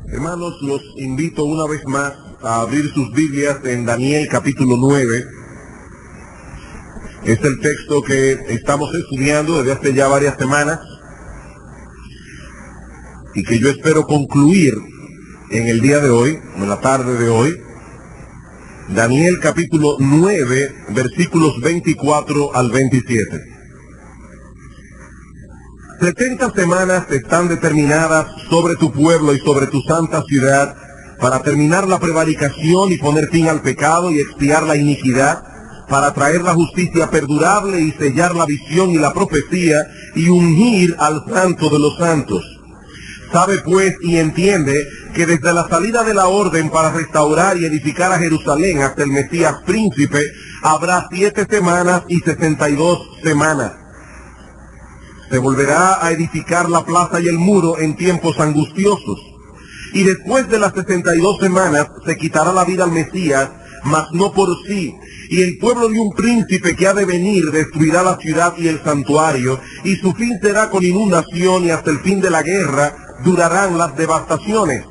Hermanos, los invito una vez más a abrir sus Biblias en Daniel capítulo 9. Es el texto que estamos estudiando desde hace ya varias semanas y que yo espero concluir en el día de hoy, en la tarde de hoy. Daniel capítulo 9, versículos 24 al 27. 70 semanas están determinadas sobre tu pueblo y sobre tu santa ciudad para terminar la prevaricación y poner fin al pecado y expiar la iniquidad, para traer la justicia perdurable y sellar la visión y la profecía y ungir al santo de los santos. Sabe pues y entiende que desde la salida de la orden para restaurar y edificar a Jerusalén hasta el Mesías príncipe habrá 7 semanas y 62 semanas. Se volverá a edificar la plaza y el muro en tiempos angustiosos. Y después de las 62 semanas se quitará la vida al Mesías, mas no por sí. Y el pueblo de un príncipe que ha de venir destruirá la ciudad y el santuario, y su fin será con inundación, y hasta el fin de la guerra durarán las devastaciones.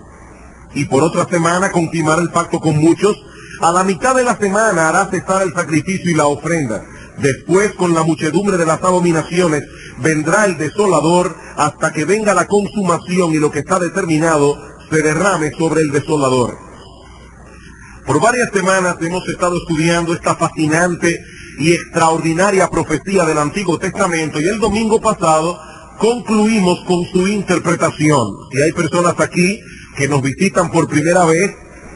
Y por otra semana confirmará el pacto con muchos. A la mitad de la semana hará cesar el sacrificio y la ofrenda. Después, con la muchedumbre de las abominaciones, vendrá el desolador hasta que venga la consumación y lo que está determinado se derrame sobre el desolador. Por varias semanas hemos estado estudiando esta fascinante y extraordinaria profecía del Antiguo Testamento y el domingo pasado concluimos con su interpretación. Si hay personas aquí que nos visitan por primera vez,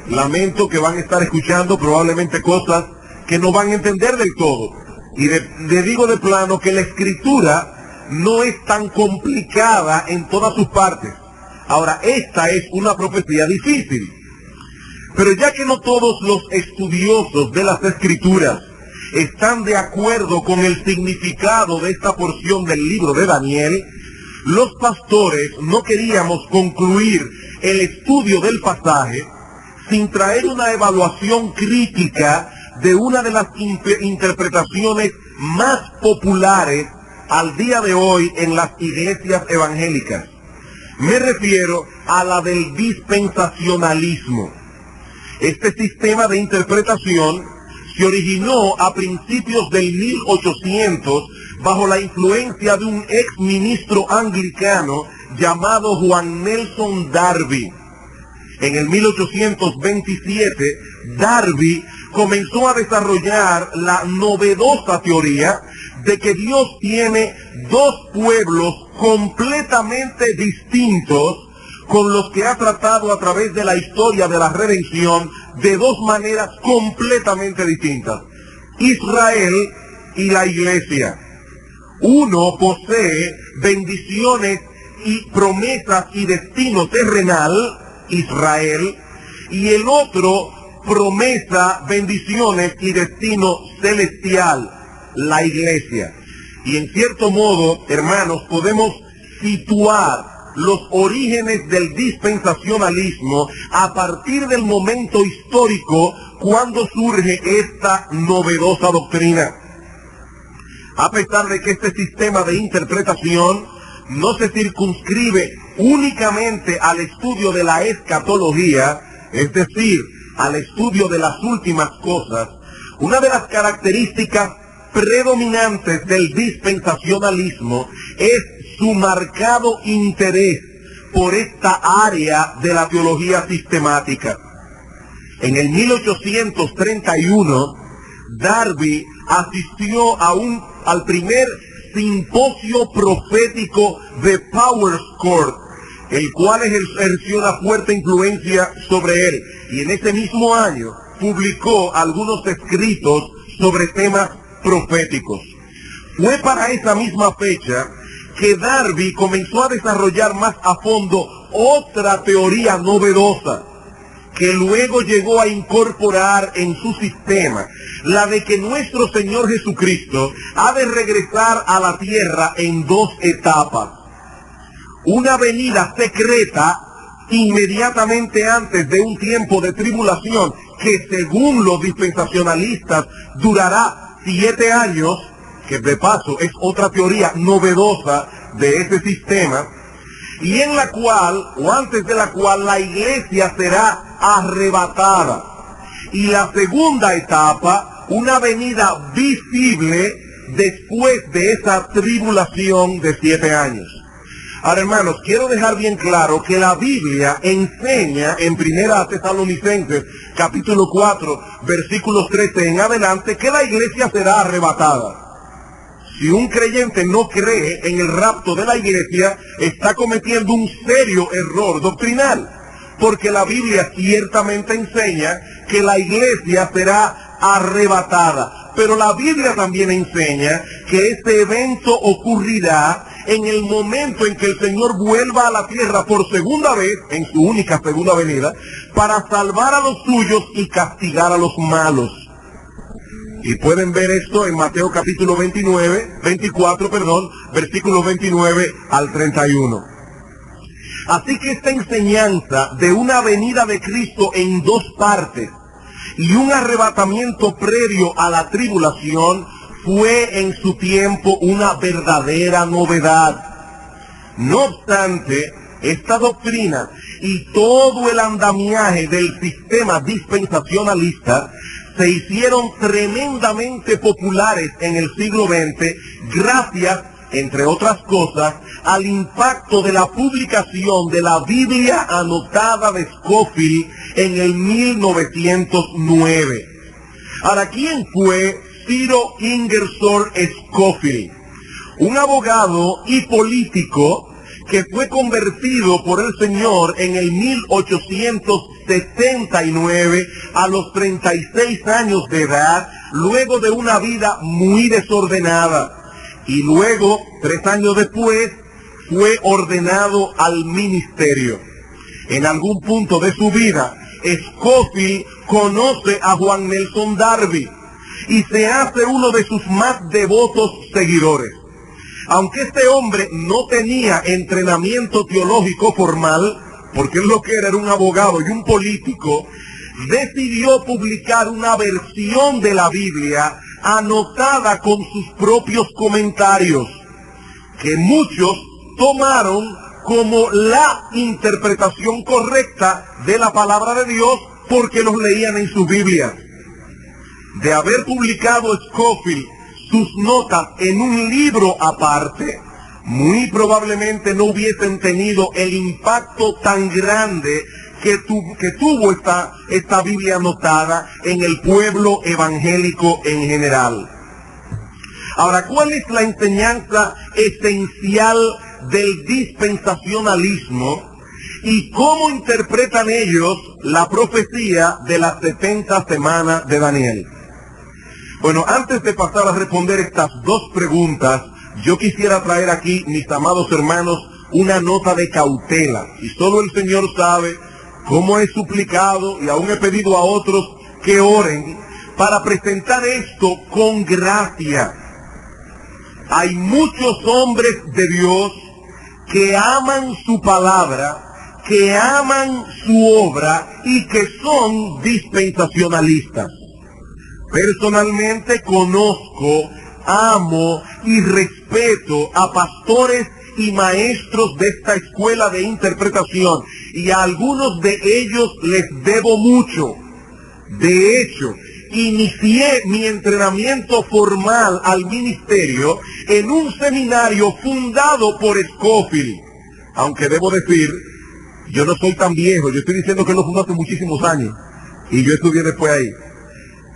lamento que van a estar escuchando probablemente cosas que no van a entender del todo. Y le digo de plano que la escritura no es tan complicada en todas sus partes. Ahora, esta es una profecía difícil. Pero ya que no todos los estudiosos de las escrituras están de acuerdo con el significado de esta porción del libro de Daniel, los pastores no queríamos concluir el estudio del pasaje sin traer una evaluación crítica de una de las interpretaciones más populares al día de hoy en las iglesias evangélicas. Me refiero a la del dispensacionalismo. Este sistema de interpretación se originó a principios del 1800 bajo la influencia de un ex ministro anglicano llamado Juan Nelson Darby. En el 1827, Darby comenzó a desarrollar la novedosa teoría de que Dios tiene dos pueblos completamente distintos con los que ha tratado a través de la historia de la redención de dos maneras completamente distintas: Israel y la iglesia. Uno posee bendiciones y promesas y destino terrenal, Israel, y el otro promesa, bendiciones y destino celestial, la iglesia. Y en cierto modo, hermanos, podemos situar los orígenes del dispensacionalismo a partir del momento histórico cuando surge esta novedosa doctrina. A pesar de que este sistema de interpretación no se circunscribe únicamente al estudio de la escatología, es decir, al estudio de las últimas cosas, una de las características predominantes del dispensacionalismo es su marcado interés por esta área de la teología sistemática. En el 1831, Darby asistió al primer simposio profético de Powers Court, el cual ejerció una fuerte influencia sobre él, y en ese mismo año publicó algunos escritos sobre temas proféticos. Fue para esa misma fecha que Darby comenzó a desarrollar más a fondo otra teoría novedosa, que luego llegó a incorporar en su sistema, la de que nuestro Señor Jesucristo ha de regresar a la tierra en dos etapas. Una venida secreta inmediatamente antes de un tiempo de tribulación que, según los dispensacionalistas, durará 7 años, que de paso es otra teoría novedosa de ese sistema, y en la cual, o antes de la cual, la iglesia será arrebatada. Y la segunda etapa, una venida visible después de esa tribulación de 7 años. Ahora, hermanos, quiero dejar bien claro que la Biblia enseña en 1 Tesalonicenses, capítulo 4, versículos 13 en adelante, que la iglesia será arrebatada. Si un creyente no cree en el rapto de la iglesia, está cometiendo un serio error doctrinal, porque la Biblia ciertamente enseña que la iglesia será arrebatada. Pero la Biblia también enseña que este evento ocurrirá en el momento en que el Señor vuelva a la tierra por segunda vez, en su única segunda venida, para salvar a los suyos y castigar a los malos. Y pueden ver esto en Mateo capítulo 24, versículos 29 al 31. Así que esta enseñanza de una venida de Cristo en 2 partes y un arrebatamiento previo a la tribulación fue en su tiempo una verdadera novedad. No obstante, esta doctrina y todo el andamiaje del sistema dispensacionalista se hicieron tremendamente populares en el siglo XX gracias, entre otras cosas, al impacto de la publicación de la Biblia anotada de Scofield en el 1909. Ahora, ¿quién fue Ciro Ingersoll Scofield? Un abogado y político que fue convertido por el Señor en el 1879 a los 36 años de edad, luego de una vida muy desordenada. Y luego, 3 años después, fue ordenado al ministerio. En algún punto de su vida, Scofield conoce a Juan Nelson Darby y se hace uno de sus más devotos seguidores. Aunque este hombre no tenía entrenamiento teológico formal, porque él lo que era un abogado y un político, decidió publicar una versión de la Biblia anotada con sus propios comentarios, que muchos tomaron como la interpretación correcta de la palabra de Dios porque los leían en su Biblia. De haber publicado Scofield sus notas en un libro aparte, muy probablemente no hubiesen tenido el impacto tan grande que tuvo esta Biblia anotada en el pueblo evangélico en general. Ahora, ¿cuál es la enseñanza esencial del dispensacionalismo y cómo interpretan ellos la profecía de las 70 semanas de Daniel? Bueno, antes de pasar a responder estas 2 preguntas, yo quisiera traer aquí, mis amados hermanos, una nota de cautela. Y solo el Señor sabe cómo he suplicado y aún he pedido a otros que oren para presentar esto con gracia. Hay muchos hombres de Dios que aman su palabra, que aman su obra y que son dispensacionalistas. Personalmente conozco, amo y respeto a pastores y maestros de esta escuela de interpretación, y a algunos de ellos les debo mucho. De hecho, inicié mi entrenamiento formal al ministerio en un seminario fundado por Scofield. Aunque debo decir, yo no soy tan viejo, yo estoy diciendo que lo fundó hace muchísimos años, y yo estudié después ahí.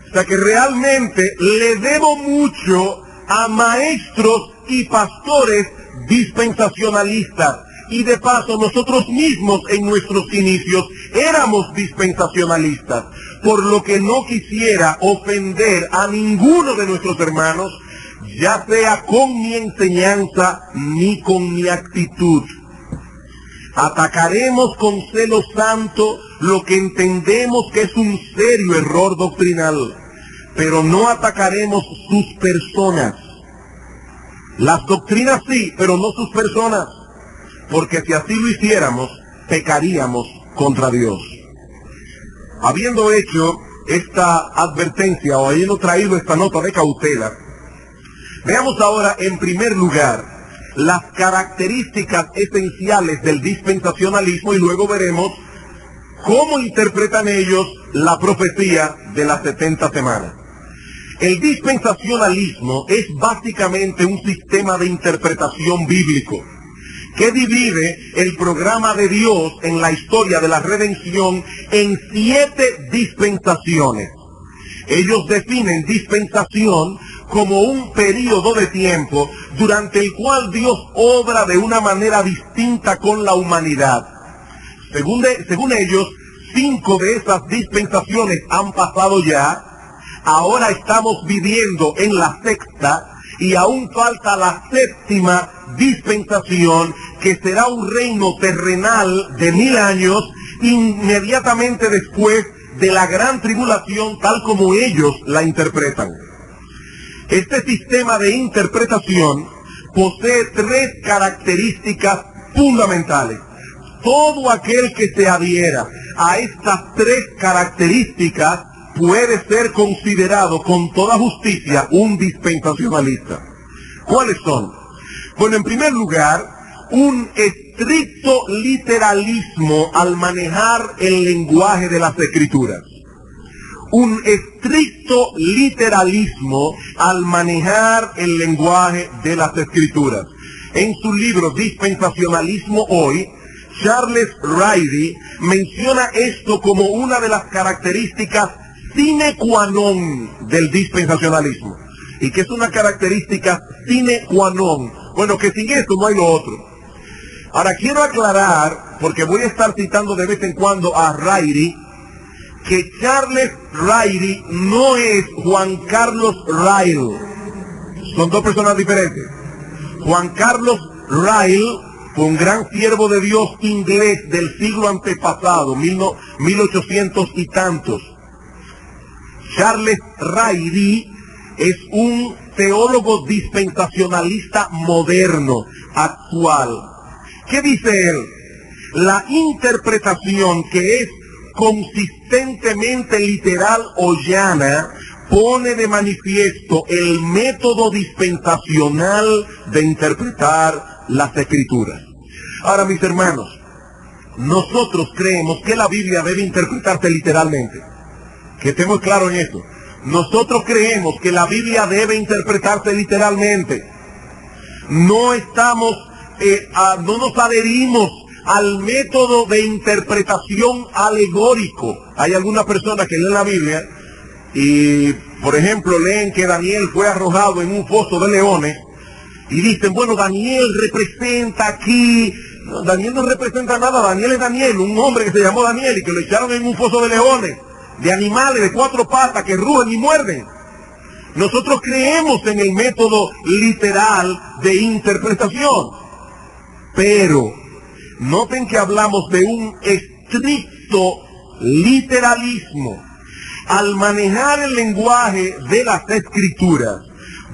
O sea que realmente le debo mucho a maestros y pastores dispensacionalistas. Y de paso, nosotros mismos en nuestros inicios éramos dispensacionalistas, por lo que no quisiera ofender a ninguno de nuestros hermanos, ya sea con mi enseñanza ni con mi actitud. Atacaremos con celo santo lo que entendemos que es un serio error doctrinal, pero no atacaremos sus personas. Las doctrinas sí, pero no sus personas, porque si así lo hiciéramos, pecaríamos contra Dios. Habiendo hecho esta advertencia o habiendo traído esta nota de cautela, veamos ahora en primer lugar las características esenciales del dispensacionalismo y luego veremos cómo interpretan ellos la profecía de las 70 semanas. El dispensacionalismo es básicamente un sistema de interpretación bíblico que divide el programa de Dios en la historia de la redención en 7 dispensaciones. Ellos definen dispensación como un periodo de tiempo durante el cual Dios obra de una manera distinta con la humanidad. Según ellos, 5 de esas dispensaciones han pasado ya. Ahora estamos viviendo en la 6ª y aún falta la 7ª dispensación, que será un reino terrenal de 1000 años inmediatamente después de la gran tribulación, tal como ellos la interpretan. Este sistema de interpretación posee 3 características fundamentales. Todo aquel que se adhiera a estas 3 características puede ser considerado con toda justicia un dispensacionalista. ¿Cuáles son? Bueno, en primer lugar, un estricto literalismo al manejar el lenguaje de las Escrituras. Un estricto literalismo al manejar el lenguaje de las Escrituras. En su libro Dispensacionalismo Hoy, Charles Ryrie menciona esto como una de las características sine qua non del dispensacionalismo. ¿Y qué es una característica sine qua non? Bueno, que sin esto no hay lo otro. Ahora quiero aclarar, porque voy a estar citando de vez en cuando a Ryrie, que Charles Ryrie no es Juan Carlos Ryle. Son 2 personas diferentes. Juan Carlos Ryle fue un gran siervo de Dios inglés del siglo antepasado, 1800 y tantos. Charles Ryrie es un teólogo dispensacionalista moderno, actual. ¿Qué dice él? La interpretación que es consistentemente literal o llana pone de manifiesto el método dispensacional de interpretar las Escrituras. Ahora, mis hermanos, nosotros creemos que la Biblia debe interpretarse literalmente. Que estemos claros en esto. Nosotros creemos que la Biblia debe interpretarse literalmente. No nos adherimos al método de interpretación alegórico. Hay algunas personas que leen la Biblia y, por ejemplo, leen que Daniel fue arrojado en un foso de leones y dicen, bueno, Daniel representa aquí. No, Daniel no representa nada. Daniel es Daniel, un hombre que se llamó Daniel y que lo echaron en un foso de leones, de animales de 4 patas que rugen y muerden. Nosotros creemos en el método literal de interpretación, pero noten que hablamos de un estricto literalismo. Al manejar el lenguaje de las Escrituras,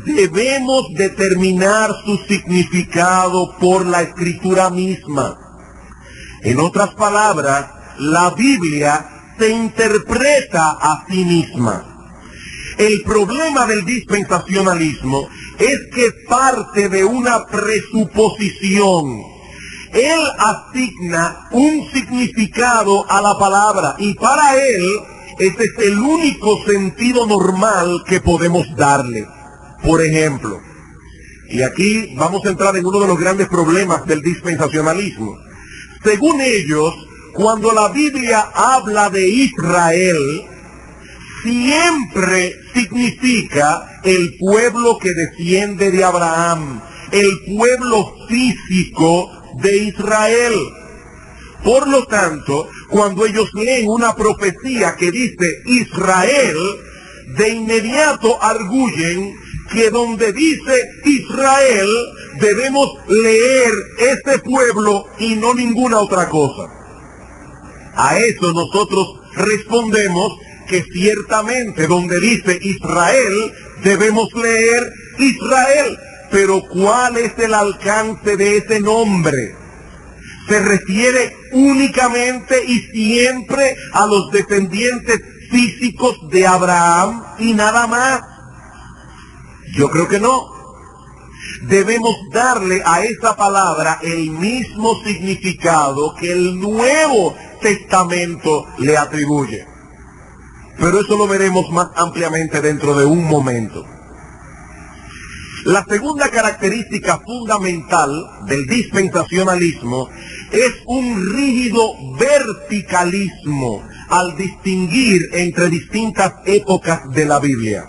debemos determinar su significado por la Escritura misma. En otras palabras, la Biblia se interpreta a sí misma. El problema del dispensacionalismo es que parte de una presuposición. Él asigna un significado a la palabra y para él ese es el único sentido normal que podemos darle. Por ejemplo, y aquí vamos a entrar en uno de los grandes problemas del dispensacionalismo. Según ellos, cuando la Biblia habla de Israel, siempre significa el pueblo que desciende de Abraham, el pueblo físico de Israel. Por lo tanto, cuando ellos leen una profecía que dice Israel, de inmediato arguyen que donde dice Israel debemos leer ese pueblo y no ninguna otra cosa. A eso nosotros respondemos que ciertamente donde dice Israel debemos leer Israel. Pero ¿cuál es el alcance de ese nombre? Se refiere únicamente y siempre a los descendientes físicos de Abraham y nada más. Yo creo que no. debemos darle a esa palabra el mismo significado que el Nuevo Testamento le atribuye. Pero eso lo veremos más ampliamente dentro de un momento. La segunda característica fundamental del dispensacionalismo es un rígido verticalismo al distinguir entre distintas épocas de la Biblia.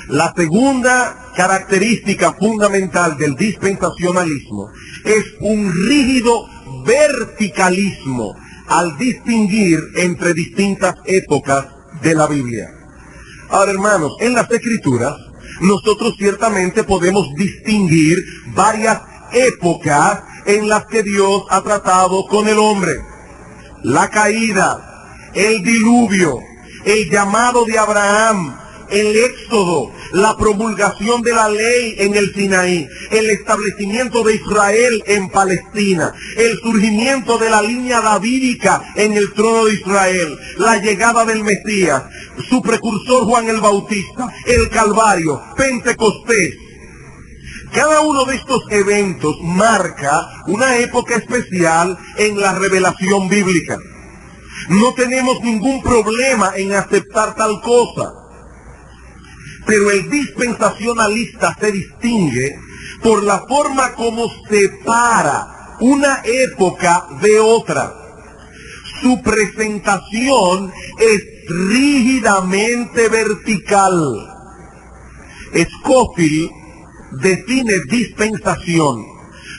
La segunda característica fundamental del dispensacionalismo es un rígido verticalismo al distinguir entre distintas épocas de la Biblia. Ahora, hermanos, en las Escrituras nosotros ciertamente podemos distinguir varias épocas en las que Dios ha tratado con el hombre. La caída, el diluvio, el llamado de Abraham, el éxodo, la promulgación de la ley en el Sinaí, el establecimiento de Israel en Palestina, el surgimiento de la línea davídica en el trono de Israel, la llegada del Mesías, su precursor Juan el Bautista, el Calvario, Pentecostés. Cada uno de estos eventos marca una época especial en la revelación bíblica. No tenemos ningún problema en aceptar tal cosa. Pero el dispensacionalista se distingue por la forma como separa una época de otra. Su presentación es rígidamente vertical. Scofield define dispensación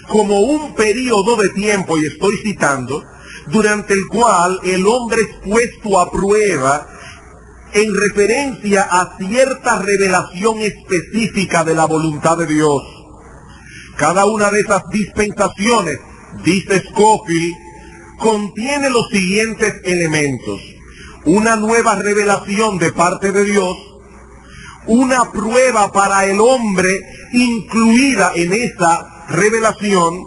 como un periodo de tiempo, y estoy citando, durante el cual el hombre es puesto a prueba en referencia a cierta revelación específica de la voluntad de Dios. Cada una de esas dispensaciones, dice Scofield, contiene los siguientes elementos: una nueva revelación de parte de Dios, una prueba para el hombre incluida en esa revelación,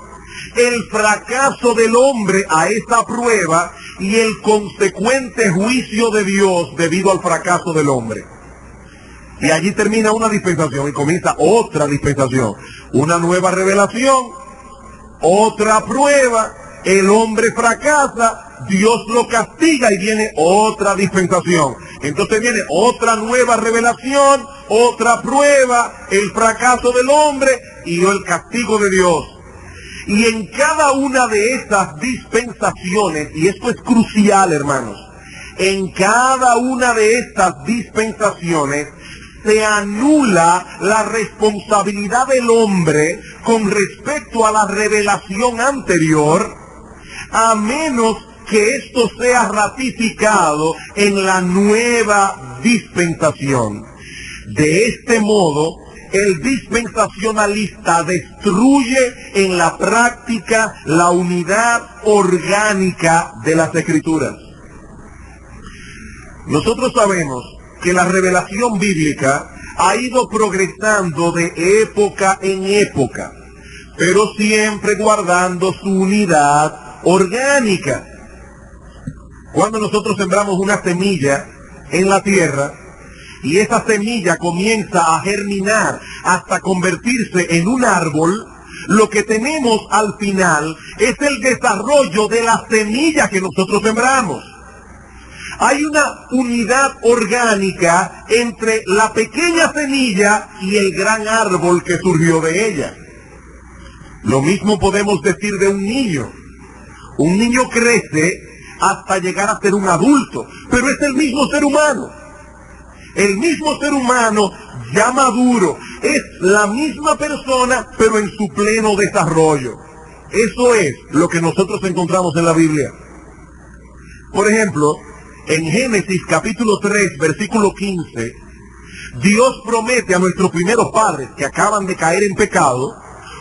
el fracaso del hombre a esa prueba y el consecuente juicio de Dios debido al fracaso del hombre. Y allí termina una dispensación y comienza otra dispensación. Una nueva revelación, otra prueba, el hombre fracasa, Dios lo castiga y viene otra dispensación. Entonces viene otra nueva revelación, otra prueba, el fracaso del hombre y el castigo de Dios. Y en cada una de esas dispensaciones, y esto es crucial, hermanos, en cada una de estas dispensaciones se anula la responsabilidad del hombre con respecto a la revelación anterior, a menos que esto sea ratificado en la nueva dispensación. De este modo, el dispensacionalista destruye en la práctica la unidad orgánica de las Escrituras. Nosotros sabemos que la revelación bíblica ha ido progresando de época en época, pero siempre guardando su unidad orgánica. Cuando nosotros sembramos una semilla en la tierra, y esa semilla comienza a germinar hasta convertirse en un árbol, lo que tenemos al final es el desarrollo de la semilla que nosotros sembramos. Hay una unidad orgánica entre la pequeña semilla y el gran árbol que surgió de ella. Lo mismo podemos decir de un niño. Un niño crece hasta llegar a ser un adulto, pero es el mismo ser humano. El mismo ser humano ya maduro, es la misma persona, pero en su pleno desarrollo. Eso es lo que nosotros encontramos en la Biblia. Por ejemplo, en Génesis capítulo 3, versículo 15, Dios promete a nuestros primeros padres que acaban de caer en pecado,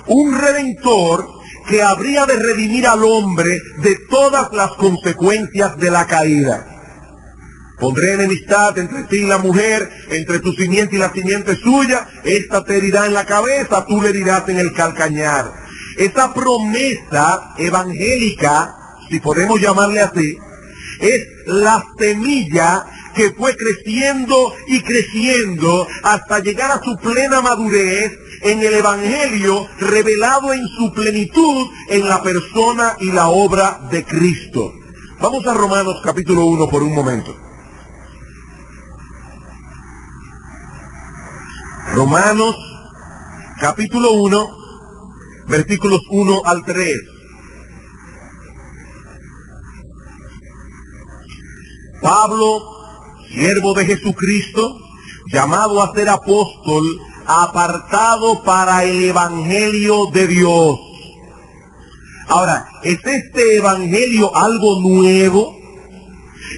un redentor que habría de redimir al hombre de todas las consecuencias de la caída. Pondré enemistad entre ti y la mujer, entre tu simiente y la simiente suya, esta te herirá en la cabeza, tú le herirás en el calcañar. Esa promesa evangélica, si podemos llamarle así, es la semilla que fue creciendo y creciendo hasta llegar a su plena madurez en el Evangelio revelado en su plenitud en la persona y la obra de Cristo. Vamos a Romanos capítulo 1 por un momento. Romanos capítulo 1, versículos 1 al 3. Pablo, siervo de Jesucristo, llamado a ser apóstol, apartado para el Evangelio de Dios. Ahora, ¿es este Evangelio algo nuevo?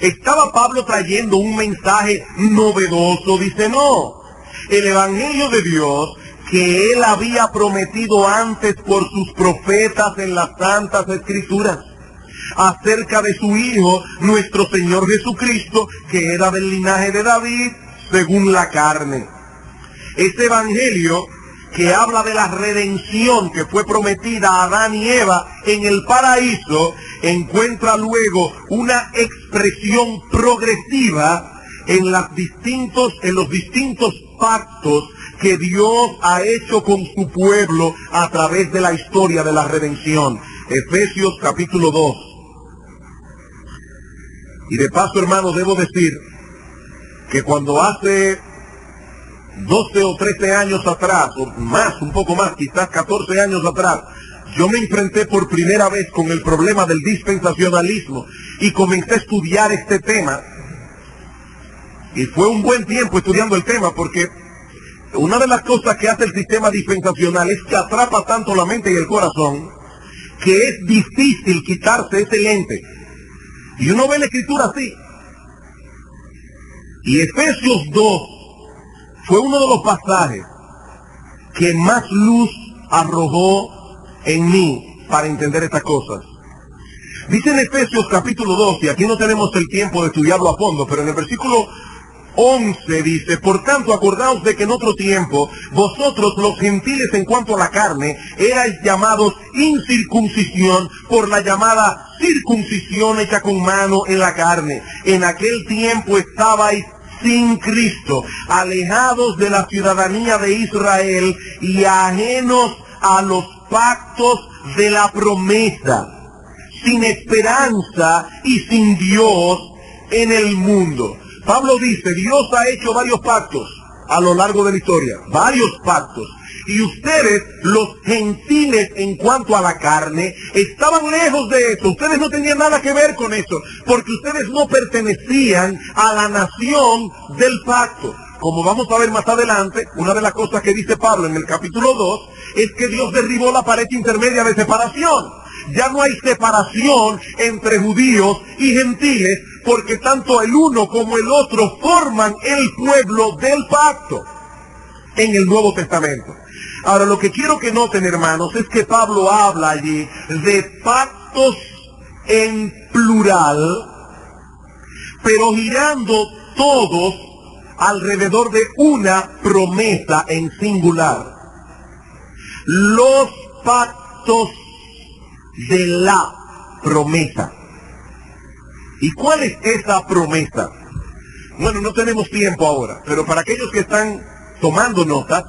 ¿Estaba Pablo trayendo un mensaje novedoso? Dice, no. El Evangelio de Dios que él había prometido antes por sus profetas en las Santas Escrituras, acerca de su Hijo, nuestro Señor Jesucristo, que era del linaje de David, según la carne. Ese Evangelio que habla de la redención que fue prometida a Adán y Eva en el paraíso, encuentra luego una expresión progresiva en los distintos pactos que Dios ha hecho con su pueblo a través de la historia de la redención. Efesios capítulo 2. Y de paso, hermano, debo decir que cuando hace 12 o 13 años atrás, o más, un poco más, quizás 14 años atrás, yo me enfrenté por primera vez con el problema del dispensacionalismo y comencé a estudiar este tema. Y fue un buen tiempo estudiando el tema, porque una de las cosas que hace el sistema dispensacional es que atrapa tanto la mente y el corazón que es difícil quitarse ese lente. Y uno ve la escritura así. Y Efesios 2 fue uno de los pasajes que más luz arrojó en mí para entender estas cosas. Dice en Efesios capítulo 2, y aquí no tenemos el tiempo de estudiarlo a fondo, pero en el versículo 11 dice, por tanto, acordaos de que en otro tiempo, vosotros los gentiles en cuanto a la carne, erais llamados incircuncisión por la llamada circuncisión hecha con mano en la carne. En aquel tiempo estabais sin Cristo, alejados de la ciudadanía de Israel y ajenos a los pactos de la promesa, sin esperanza y sin Dios en el mundo. Pablo dice, Dios ha hecho varios pactos a lo largo de la historia, varios pactos. Y ustedes, los gentiles en cuanto a la carne, estaban lejos de eso. Ustedes no tenían nada que ver con eso, porque ustedes no pertenecían a la nación del pacto. Como vamos a ver más adelante, una de las cosas que dice Pablo en el capítulo 2 es que Dios derribó la pared intermedia de separación. Ya no hay separación entre judíos y gentiles, porque tanto el uno como el otro forman el pueblo del pacto en el Nuevo Testamento. Ahora, lo que quiero que noten, hermanos, es que Pablo habla allí de pactos en plural, pero girando todos alrededor de una promesa en singular. Los pactos de la promesa. ¿Y cuál es esa promesa? Bueno, no tenemos tiempo ahora, pero para aquellos que están tomando notas,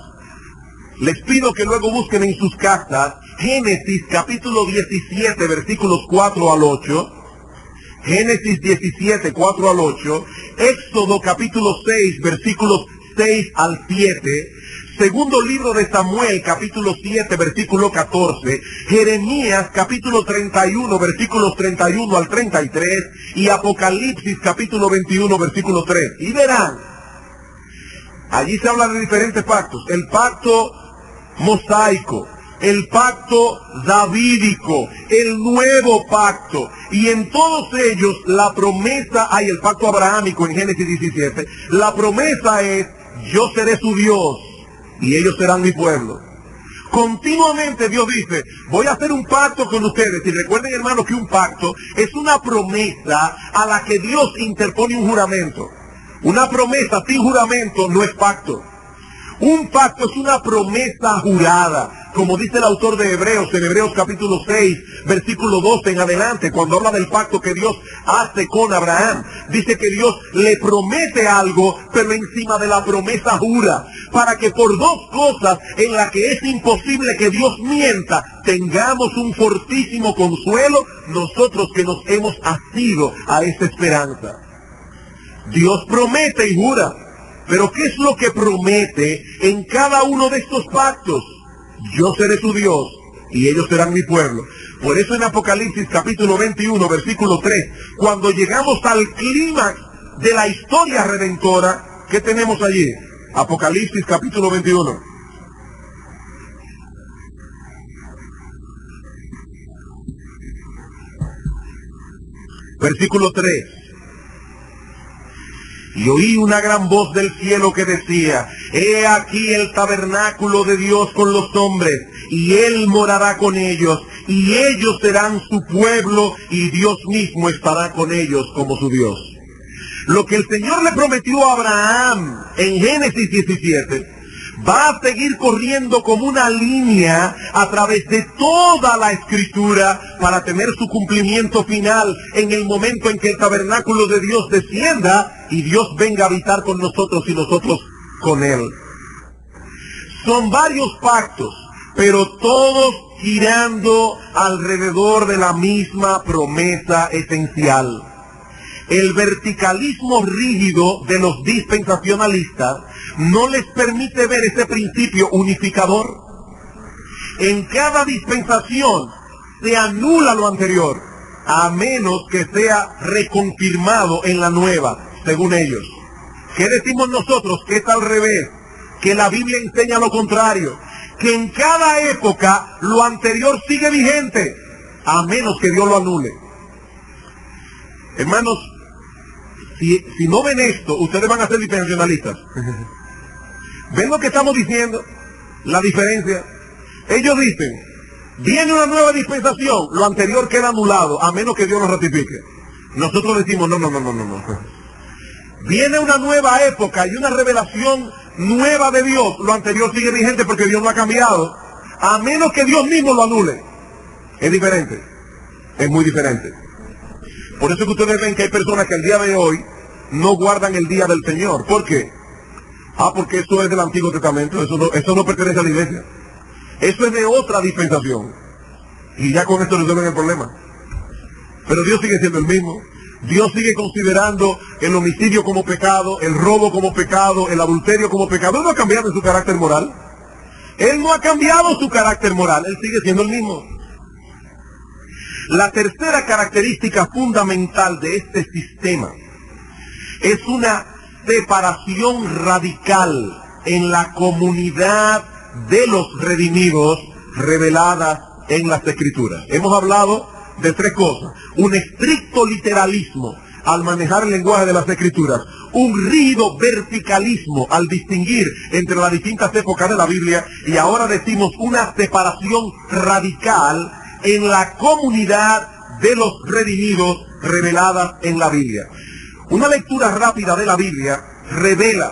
les pido que luego busquen en sus casas Génesis capítulo 17, versículos 4 al 8, Génesis 17, 4 al 8, Éxodo capítulo 6, versículos 6 al 7, Segundo libro de Samuel, capítulo 7, versículo 14, Jeremías, capítulo 31, versículos 31 al 33, y Apocalipsis, capítulo 21, versículo 3. Y verán, allí se habla de diferentes pactos. El pacto mosaico, el pacto davídico, el nuevo pacto. Y en todos ellos la promesa, hay el pacto abrahámico en Génesis 17, la promesa es, yo seré su Dios y ellos serán mi pueblo. Continuamente Dios dice, voy a hacer un pacto con ustedes. Y recuerden, hermanos, que un pacto es una promesa a la que Dios interpone un juramento. Una promesa sin juramento no es pacto. Un pacto es una promesa jurada. como dice el autor de Hebreos, en Hebreos capítulo 6, versículo 12 en adelante, cuando habla del pacto que Dios hace con Abraham. Dice que Dios le promete algo, pero encima de la promesa jura, para que por dos cosas en las que es imposible que Dios mienta, tengamos un fortísimo consuelo nosotros que nos hemos asido a esa esperanza. Dios promete y jura, pero ¿qué es lo que promete en cada uno de estos pactos? Yo seré su Dios y ellos serán mi pueblo. Por eso en Apocalipsis capítulo 21, versículo 3, cuando llegamos al clímax de la historia redentora, ¿qué tenemos allí? Apocalipsis capítulo 21. Versículo 3. Y oí una gran voz del cielo que decía: he aquí el tabernáculo de Dios con los hombres, y Él morará con ellos, y ellos serán su pueblo, y Dios mismo estará con ellos como su Dios. Lo que el Señor le prometió a Abraham en Génesis 17, va a seguir corriendo como una línea a través de toda la Escritura para tener su cumplimiento final en el momento en que el tabernáculo de Dios descienda y Dios venga a habitar con nosotros y nosotros con Él. Son varios pactos, pero todos girando alrededor de la misma promesa esencial. El verticalismo rígido de los dispensacionalistas no les permite ver ese principio unificador. En cada dispensación se anula lo anterior, a menos que sea reconfirmado en la nueva, según ellos. ¿Qué decimos nosotros? Que es al revés, que la Biblia enseña lo contrario, que en cada época lo anterior sigue vigente, a menos que Dios lo anule. Hermanos, si no ven esto, ustedes van a ser dispensacionalistas. ¿Ven lo que estamos diciendo? La diferencia. Ellos dicen, viene una nueva dispensación, lo anterior queda anulado, a menos que Dios lo ratifique. Nosotros decimos, no. Viene una nueva época y una revelación nueva de Dios, lo anterior sigue vigente porque Dios no ha cambiado, a menos que Dios mismo lo anule. Es diferente, es muy diferente. Por eso que ustedes ven que hay personas que al día de hoy no guardan el día del Señor. ¿Por qué? Porque eso es del Antiguo Testamento, eso no pertenece a la iglesia. Eso es de otra dispensación. Y ya con esto resuelven el problema. Pero Dios sigue siendo el mismo. Dios sigue considerando el homicidio como pecado, el robo como pecado, el adulterio como pecado. Él no ha cambiado su carácter moral. Él no ha cambiado su carácter moral. Él sigue siendo el mismo. La tercera característica fundamental de este sistema es una separación radical en la comunidad de los redimidos revelada en las Escrituras. Hemos hablado de tres cosas: un estricto literalismo al manejar el lenguaje de las Escrituras, un rígido verticalismo al distinguir entre las distintas épocas de la Biblia, y ahora decimos una separación radical en la comunidad de los redimidos reveladas en la Biblia. Una lectura rápida de la Biblia revela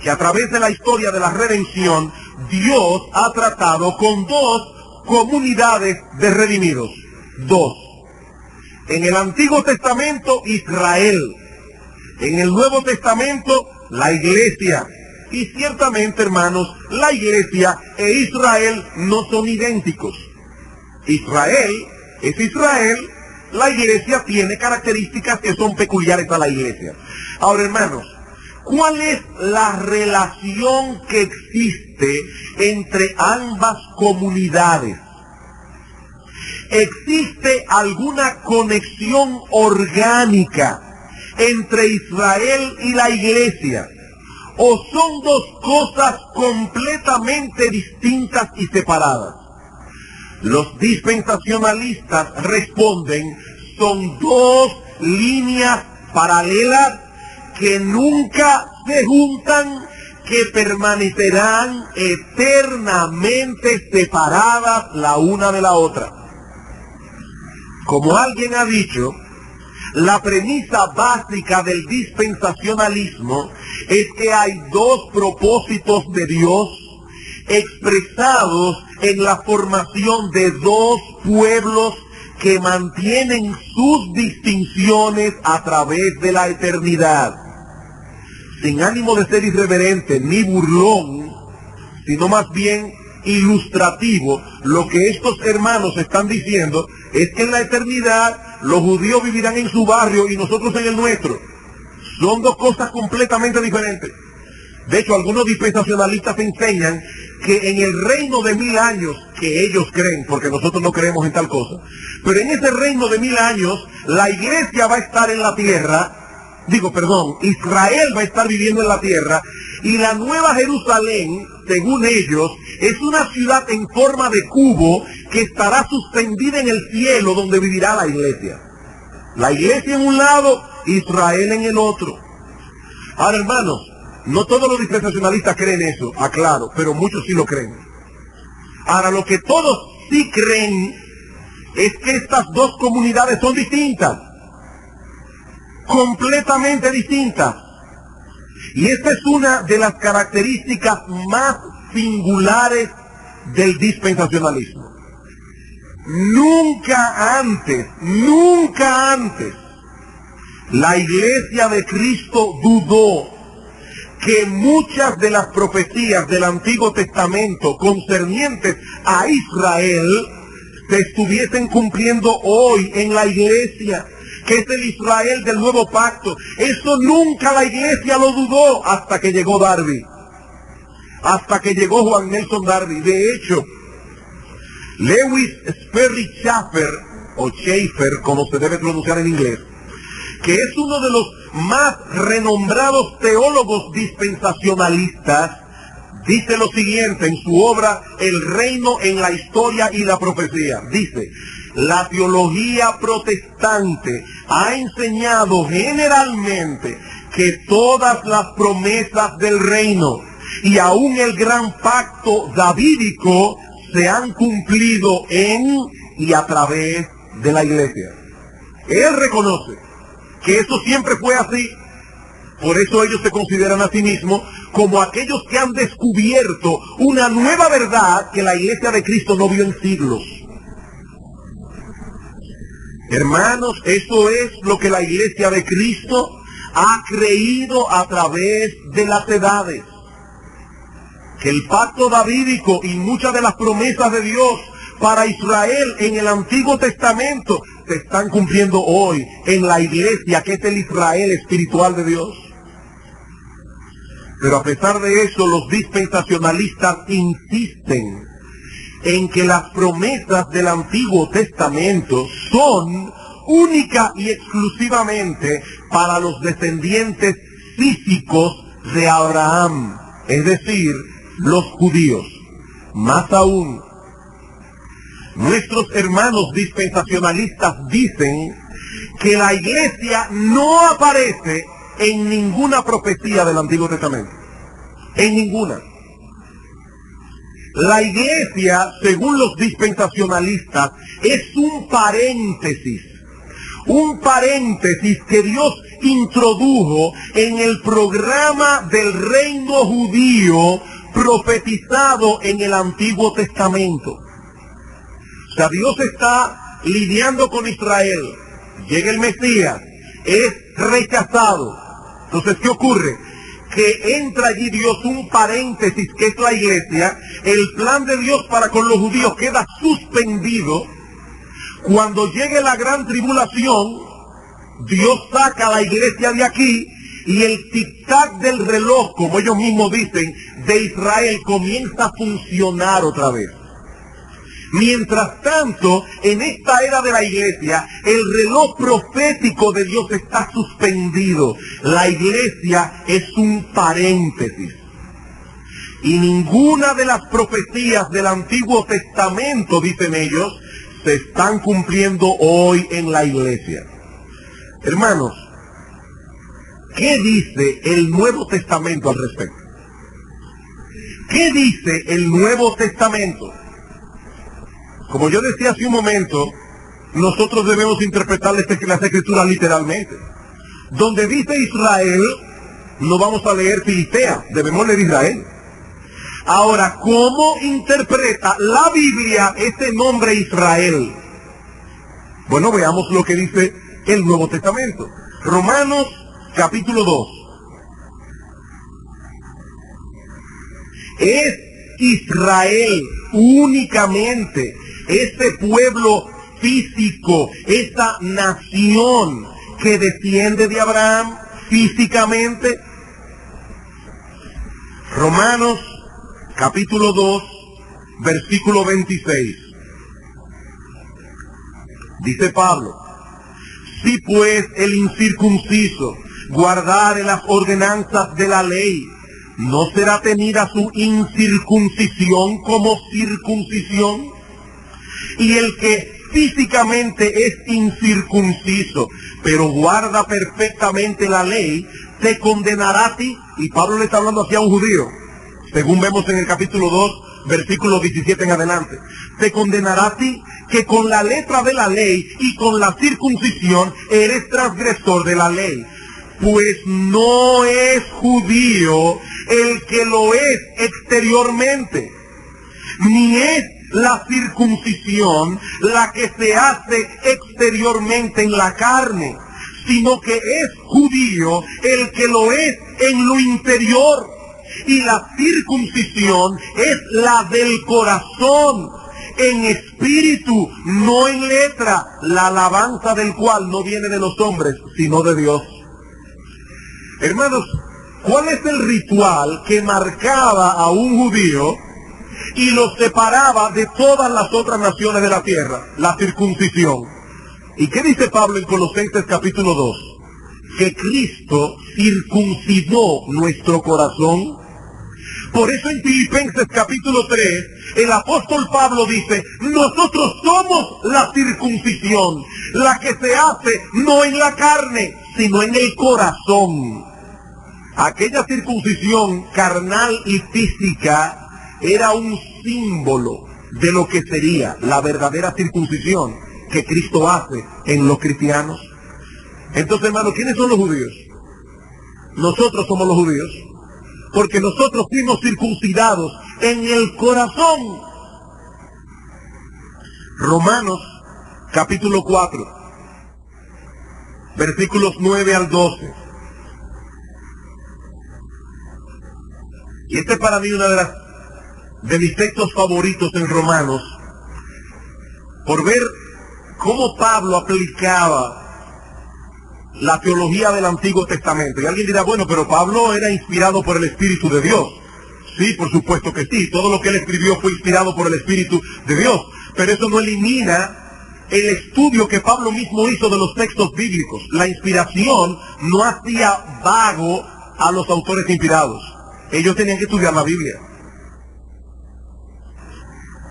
que a través de la historia de la redención, Dios ha tratado con dos comunidades de redimidos. Dos. En el Antiguo Testamento, Israel. En el Nuevo Testamento, la Iglesia. Y ciertamente, hermanos, la Iglesia e Israel no son idénticos. Israel es Israel, la Iglesia tiene características que son peculiares a la Iglesia. Ahora, hermanos, ¿cuál es la relación que existe entre ambas comunidades? ¿Existe alguna conexión orgánica entre Israel y la Iglesia? ¿O son dos cosas completamente distintas y separadas? Los dispensacionalistas responden, son dos líneas paralelas que nunca se juntan, que permanecerán eternamente separadas la una de la otra. Como alguien ha dicho, la premisa básica del dispensacionalismo es que hay dos propósitos de Dios expresados en la formación de dos pueblos que mantienen sus distinciones a través de la eternidad. Sin ánimo de ser irreverente ni burlón, sino más bien ilustrativo, lo que estos hermanos están diciendo es que en la eternidad los judíos vivirán en su barrio y nosotros en el nuestro. Son dos cosas completamente diferentes. De hecho, algunos dispensacionalistas enseñan que en el reino de 1000 años, que ellos creen, porque nosotros no creemos en tal cosa, pero en ese reino de 1000 años, la iglesia va a estar en la tierra, Israel va a estar viviendo en la tierra, y la Nueva Jerusalén, según ellos, es una ciudad en forma de cubo que estará suspendida en el cielo donde vivirá la iglesia. La iglesia en un lado, Israel en el otro. Ahora, hermanos, no todos los dispensacionalistas creen eso, aclaro, pero muchos sí lo creen. Ahora, lo que todos sí creen es que estas dos comunidades son distintas, completamente distintas. Y esta es una de las características más singulares del dispensacionalismo. Nunca antes, la iglesia de Cristo dudó que muchas de las profecías del Antiguo Testamento concernientes a Israel se estuviesen cumpliendo hoy en la iglesia, que es el Israel del nuevo pacto. Eso nunca la iglesia lo dudó hasta que llegó Darby, hasta que llegó Juan Nelson Darby. De hecho, Lewis Sperry Chafer, o Schaeffer, como se debe pronunciar en inglés, que es uno de los más renombrados teólogos dispensacionalistas, dice lo siguiente en su obra El reino en la historia y la profecía. Dice: la teología protestante ha enseñado generalmente que todas las promesas del reino y aún el gran pacto davídico se han cumplido en y a través de la iglesia. Él reconoce que eso siempre fue así. Por eso ellos se consideran a sí mismos como aquellos que han descubierto una nueva verdad que la iglesia de Cristo no vio en siglos. Hermanos, eso es lo que la iglesia de Cristo ha creído a través de las edades. Que el pacto davídico y muchas de las promesas de Dios para Israel en el Antiguo Testamento se están cumpliendo hoy en la iglesia, que es el Israel espiritual de Dios. Pero a pesar de eso, los dispensacionalistas insisten en que las promesas del Antiguo Testamento son única y exclusivamente para los descendientes físicos de Abraham, es decir, los judíos. Más aún, nuestros hermanos dispensacionalistas dicen que la iglesia no aparece en ninguna profecía del Antiguo Testamento. En ninguna. La iglesia, según los dispensacionalistas, es un paréntesis que Dios introdujo en el programa del reino judío profetizado en el Antiguo Testamento. O sea, Dios está lidiando con Israel. Llega el Mesías, es rechazado. Entonces, ¿qué ocurre? Que entra allí Dios, un paréntesis que es la iglesia. El plan de Dios para con los judíos queda suspendido. Cuando llegue la gran tribulación, Dios saca a la iglesia de aquí y el tic-tac del reloj, como ellos mismos dicen, de Israel comienza a funcionar otra vez. Mientras tanto, en esta era de la iglesia, el reloj profético de Dios está suspendido. La iglesia es un paréntesis. Y ninguna de las profecías del Antiguo Testamento, dicen ellos, se están cumpliendo hoy en la iglesia. Hermanos, ¿qué dice el Nuevo Testamento al respecto? ¿Qué dice el Nuevo Testamento? Como yo decía hace un momento, nosotros debemos interpretar las escrituras literalmente. Donde dice Israel, no vamos a leer Filistea, debemos leer Israel. Ahora, ¿cómo interpreta la Biblia ese nombre Israel? Bueno, veamos lo que dice el Nuevo Testamento. Romanos capítulo 2. Es Israel únicamente, ese pueblo físico, esa nación que desciende de Abraham físicamente. Romanos capítulo 2, versículo 26. Dice Pablo: si pues el incircunciso guardare las ordenanzas de la ley, ¿no será tenida su incircuncisión como circuncisión? Y el que físicamente es incircunciso, pero guarda perfectamente la ley, te condenará a ti. Y Pablo le está hablando así a un judío, según vemos en el capítulo 2, versículo 17 en adelante. Te condenará a ti, que con la letra de la ley y con la circuncisión eres transgresor de la ley. Pues no es judío el que lo es exteriormente, ni es la circuncisión la que se hace exteriormente en la carne, sino que es judío el que lo es en lo interior. Y la circuncisión es la del corazón, en espíritu, no en letra, la alabanza del cual no viene de los hombres, sino de Dios. Hermanos, ¿cuál es el ritual que marcaba a un judío y lo separaba de todas las otras naciones de la tierra? La circuncisión. ¿Y qué dice Pablo en Colosenses capítulo 2? Que Cristo circuncidó nuestro corazón. Por eso en Filipenses capítulo 3, el apóstol Pablo dice: nosotros somos la circuncisión, la que se hace no en la carne, sino en el corazón. Aquella circuncisión carnal y física era un símbolo de lo que sería la verdadera circuncisión que Cristo hace en los cristianos. Entonces, hermanos, ¿quiénes son los judíos? Nosotros somos los judíos, porque nosotros fuimos circuncidados en el corazón. Romanos capítulo 4, versículos 9 al 12. Y este es para mí una de mis textos favoritos en Romanos, por ver cómo Pablo aplicaba la teología del Antiguo Testamento. Y alguien dirá: bueno, pero Pablo era inspirado por el Espíritu de Dios. Sí, por supuesto que sí. Todo lo que él escribió fue inspirado por el Espíritu de Dios. Pero eso no elimina el estudio que Pablo mismo hizo de los textos bíblicos. La inspiración no hacía vago a los autores inspirados. Ellos tenían que estudiar la Biblia.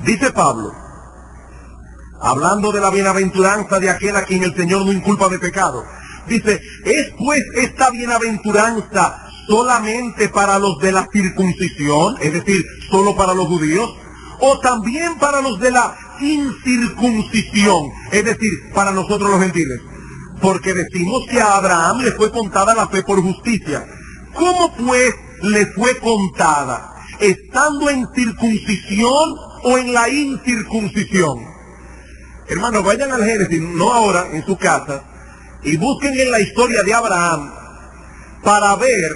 Dice Pablo, hablando de la bienaventuranza de aquel a quien el Señor no inculpa de pecado, dice: ¿es pues esta bienaventuranza solamente para los de la circuncisión, es decir, solo para los judíos, o también para los de la incircuncisión, es decir, para nosotros los gentiles? Porque decimos que a Abraham le fue contada la fe por justicia. ¿Cómo pues le fue contada? ¿Estando en circuncisión o en la incircuncisión? Hermanos, vayan al Génesis, no ahora, en su casa, y busquen en la historia de Abraham para ver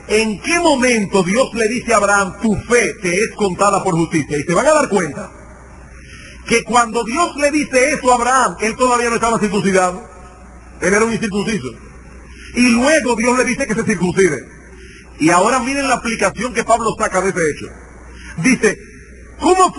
en qué momento Dios le dice a Abraham: tu fe te es contada por justicia. Y se van a dar cuenta que cuando Dios le dice eso a Abraham, él todavía no estaba circuncidado. Él era un incircunciso. Y luego Dios le dice que se circuncide. Y ahora miren la aplicación que Pablo saca de ese hecho. Dice: ¿cómo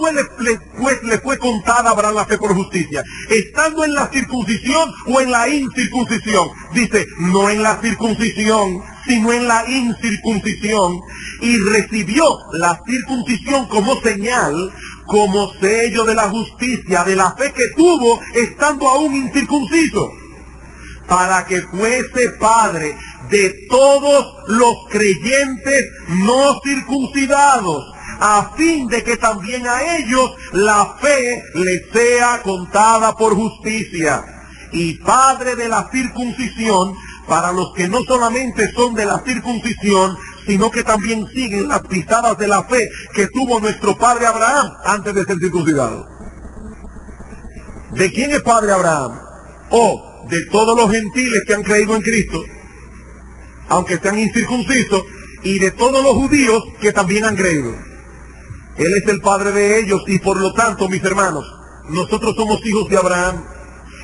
le fue contada a Abraham la fe por justicia? ¿Estando en la circuncisión o en la incircuncisión? Dice: no en la circuncisión, sino en la incircuncisión. Y recibió la circuncisión como señal, como sello de la justicia, de la fe que tuvo estando aún incircunciso, para que fuese padre de todos los creyentes no circuncidados, a fin de que también a ellos la fe les sea contada por justicia, y padre de la circuncisión para los que no solamente son de la circuncisión, sino que también siguen las pisadas de la fe que tuvo nuestro padre Abraham antes de ser circuncidado. ¿De quién es padre Abraham? De todos los gentiles que han creído en Cristo, aunque sean incircuncisos, y de todos los judíos que también han creído. Él es el padre de ellos, y por lo tanto, mis hermanos, nosotros somos hijos de Abraham,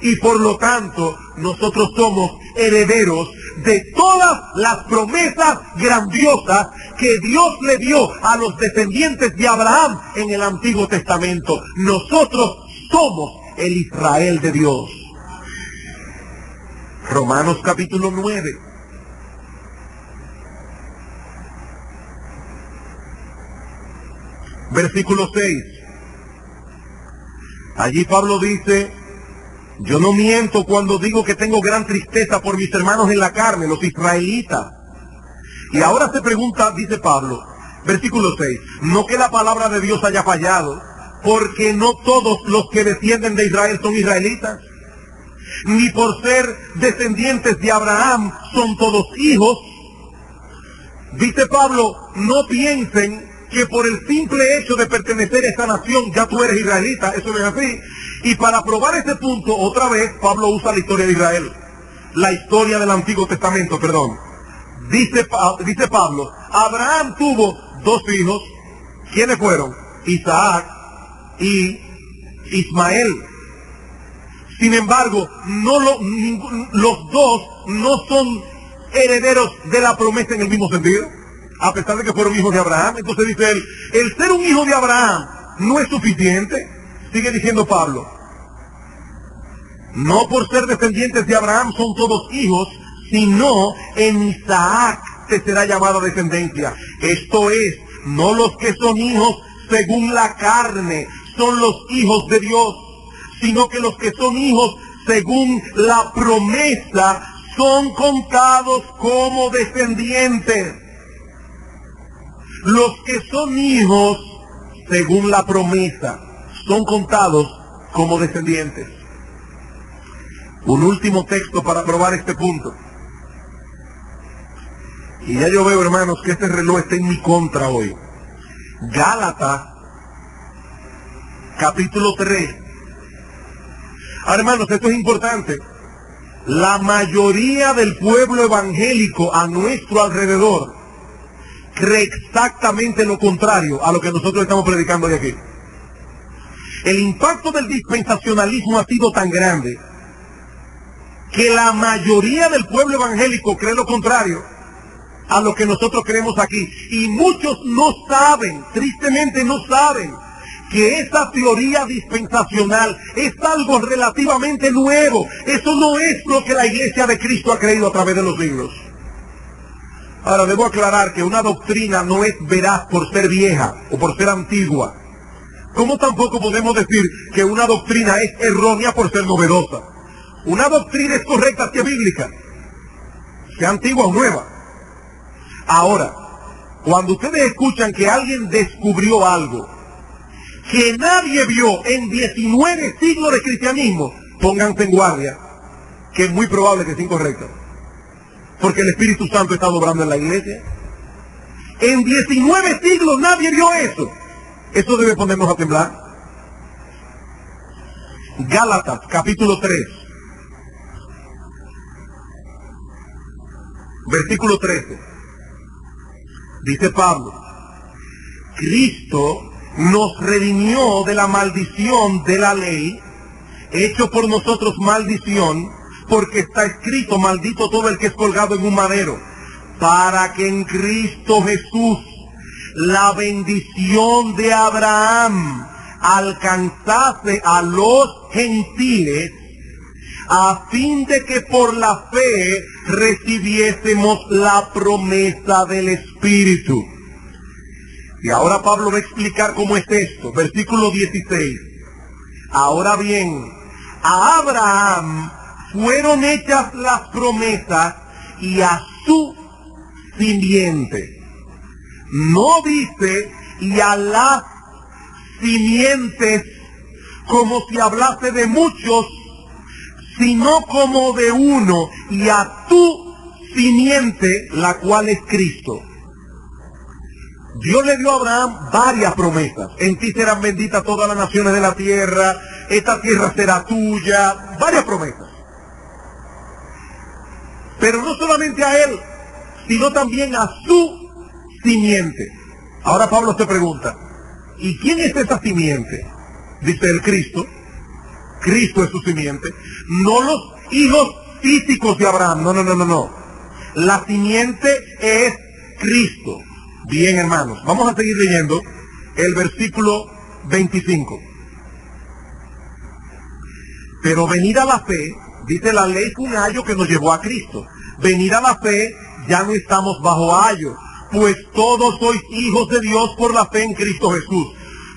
y por lo tanto, nosotros somos herederos de todas las promesas grandiosas que Dios le dio a los descendientes de Abraham en el Antiguo Testamento. Nosotros somos el Israel de Dios. Romanos capítulo 9. Versículo 6. Allí Pablo dice: yo no miento cuando digo que tengo gran tristeza por mis hermanos en la carne, los israelitas. Y ahora se pregunta, dice Pablo, versículo 6, no que la palabra de Dios haya fallado, porque no todos los que descienden de Israel son israelitas, ni por ser descendientes de Abraham son todos hijos. Dice Pablo, no piensen que por el simple hecho de pertenecer a esta nación ya tú eres israelita. Eso no es así. Y para probar ese punto, otra vez Pablo usa la historia de Israel, la historia del Antiguo Testamento, perdón. Dice Pablo, Abraham tuvo dos hijos. ¿Quiénes fueron? Isaac y Ismael. Sin embargo, los dos no son herederos de la promesa en el mismo sentido, a pesar de que fueron hijos de Abraham. Entonces dice él, el ser un hijo de Abraham no es suficiente. Sigue diciendo Pablo, no por ser descendientes de Abraham son todos hijos, sino en Isaac te será llamada descendencia. Esto es, no los que son hijos según la carne son los hijos de Dios, sino que los que son hijos según la promesa son contados como descendientes. Los que son hijos según la promesa son contados como descendientes. Un último texto para probar este punto. Y ya yo veo, hermanos, que este reloj está en mi contra hoy. Gálatas, capítulo 3. Ahora, hermanos, esto es importante. La mayoría del pueblo evangélico a nuestro alrededor cree exactamente lo contrario a lo que nosotros estamos predicando de aquí. El impacto del dispensacionalismo ha sido tan grande que la mayoría del pueblo evangélico cree lo contrario a lo que nosotros creemos aquí. Y muchos no saben, tristemente no saben, que esa teoría dispensacional es algo relativamente nuevo. Eso no es lo que la Iglesia de Cristo ha creído a través de los siglos. Ahora, debo aclarar que una doctrina no es veraz por ser vieja o por ser antigua. Como tampoco podemos decir que una doctrina es errónea por ser novedosa. Una doctrina es correcta si es bíblica, sea antigua o nueva. Ahora, cuando ustedes escuchan que alguien descubrió algo que nadie vio en 19 siglos de cristianismo, pónganse en guardia, que es muy probable que sea incorrecto, porque el Espíritu Santo está obrando en la iglesia. En 19 siglos nadie vio eso. Eso debe ponernos a temblar. Gálatas, capítulo 3. Versículo 13. Dice Pablo, Cristo nos redimió de la maldición de la ley, hecho por nosotros maldición, porque está escrito, maldito todo el que es colgado en un madero, para que en Cristo Jesús la bendición de Abraham alcanzase a los gentiles, a fin de que por la fe recibiésemos la promesa del Espíritu. Y ahora Pablo va a explicar cómo es esto. Versículo 16. Ahora bien, a Abraham fueron hechas las promesas y a su simiente. No dice y a las simientes como si hablase de muchos, sino como de uno, y a tu simiente, la cual es Cristo. Dios le dio a Abraham varias promesas. En ti serán benditas todas las naciones de la tierra, esta tierra será tuya, varias promesas. Pero no solamente a él, sino también a su simiente. Ahora Pablo se pregunta, ¿y quién es esa simiente? Dice el Cristo. Cristo es su simiente. No los hijos físicos de Abraham, no. La simiente es Cristo. Bien, hermanos, vamos a seguir leyendo el versículo 25. Pero venida la fe, dice la ley, fue un ayo que nos llevó a Cristo. Venida la fe, ya no estamos bajo ayo, pues todos sois hijos de Dios por la fe en Cristo Jesús.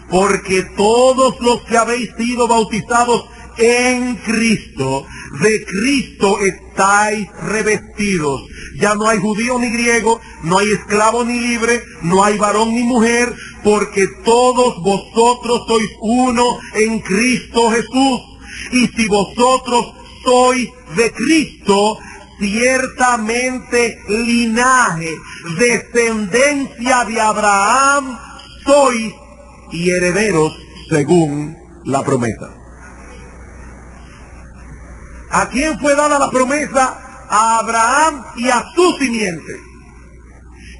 Porque todos los que habéis sido bautizados en Cristo, de Cristo estáis revestidos. Ya no hay judío ni griego, no hay esclavo ni libre, no hay varón ni mujer, porque todos vosotros sois uno en Cristo Jesús. Y si vosotros sois de Cristo, ciertamente linaje, descendencia de Abraham sois y herederos según la promesa. ¿A quién fue dada la promesa? A Abraham y a su simiente.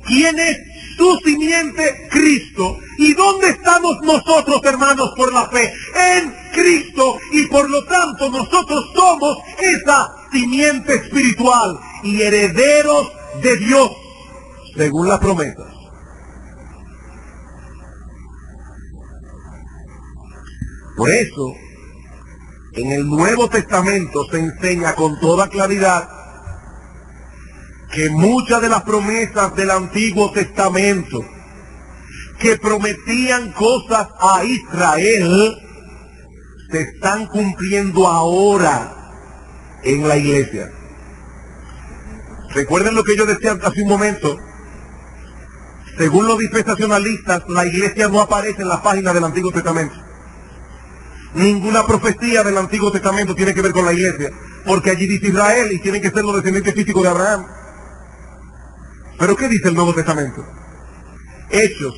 ¿Quién es su simiente? Cristo. ¿Y dónde estamos nosotros, hermanos, por la fe? En Cristo. Y por lo tanto nosotros somos esa simiente espiritual y herederos de Dios según las promesas. Por eso, en el Nuevo Testamento se enseña con toda claridad que muchas de las promesas del Antiguo Testamento que prometían cosas a Israel se están cumpliendo ahora en la iglesia. Recuerden lo que yo decía hace un momento. Según los dispensacionalistas, la iglesia no aparece en las páginas del Antiguo Testamento. Ninguna profecía del Antiguo Testamento tiene que ver con la iglesia, porque allí dice Israel y tienen que ser los descendientes físicos de Abraham. ¿Pero qué dice el Nuevo Testamento? Hechos,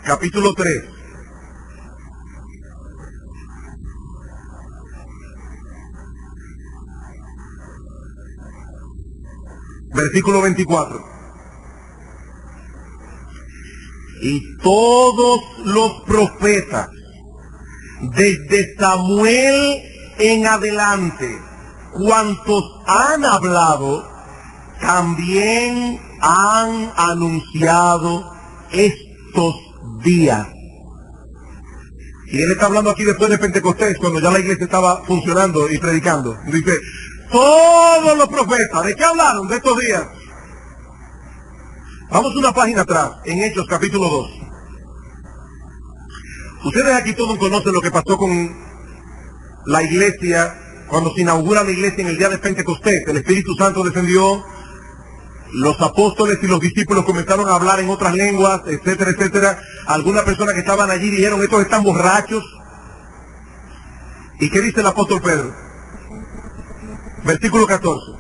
capítulo 3. Versículo 24. Y todos los profetas, desde Samuel en adelante, cuantos han hablado, también han anunciado estos días. Y él está hablando aquí después de Pentecostés, cuando ya la iglesia estaba funcionando y predicando. Dice, todos los profetas, ¿de qué hablaron? De estos días. Vamos una página atrás, en Hechos capítulo 2. Ustedes aquí todos conocen lo que pasó con la iglesia, cuando se inaugura la iglesia en el día de Pentecostés. El Espíritu Santo descendió, los apóstoles y los discípulos comenzaron a hablar en otras lenguas, etcétera, etcétera. Algunas personas que estaban allí dijeron, estos están borrachos. ¿Y qué dice el apóstol Pedro? Versículo 14.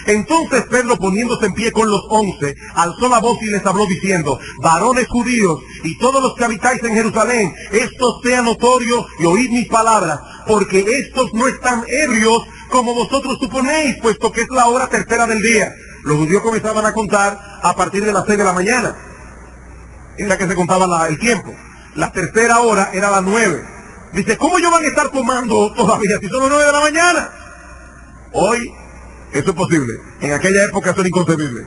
Entonces Pedro, poniéndose en pie con los 11, alzó la voz y les habló diciendo, varones judíos y todos los que habitáis en Jerusalén, esto sea notorio y oíd mis palabras, porque estos no están ebrios como vosotros suponéis, puesto que es la hora tercera del día. Los judíos comenzaban a contar a partir de las 6 de la mañana. Era que se contaba el tiempo. La tercera hora era las 9. Dice, ¿cómo ellos van a estar tomando todavía si son las 9 de la mañana? Hoy eso es posible. En aquella época eso era inconcebible.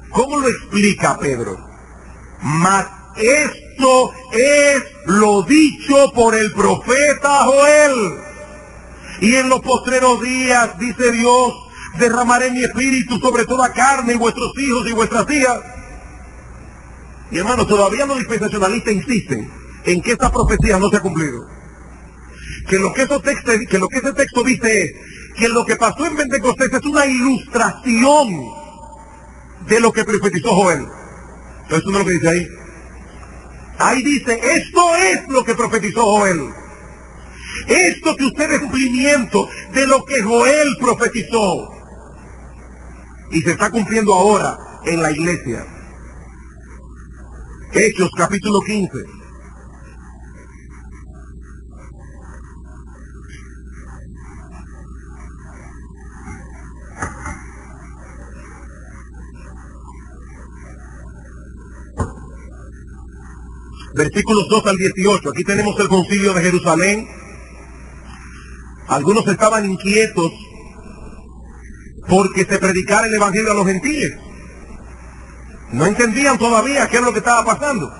¿Cómo lo explica Pedro? Mas esto es lo dicho por el profeta Joel. Y en los postreros días, dice Dios, derramaré mi espíritu sobre toda carne, y vuestros hijos y vuestras hijas. Y hermanos, todavía los dispensacionalistas insisten en que esta profecía no se ha cumplido. Que lo que ese texto dice es que lo que pasó en Pentecostés es una ilustración de lo que profetizó Joel. Entonces, eso no es lo que dice ahí. Ahí dice, esto es lo que profetizó Joel. Esto que usted es cumplimiento de lo que Joel profetizó. Y se está cumpliendo ahora en la iglesia. Hechos capítulo 15. Versículos 2 al 18. Aquí tenemos el concilio de Jerusalén. Algunos estaban inquietos porque se predicara el evangelio a los gentiles. No entendían todavía qué es lo que estaba pasando.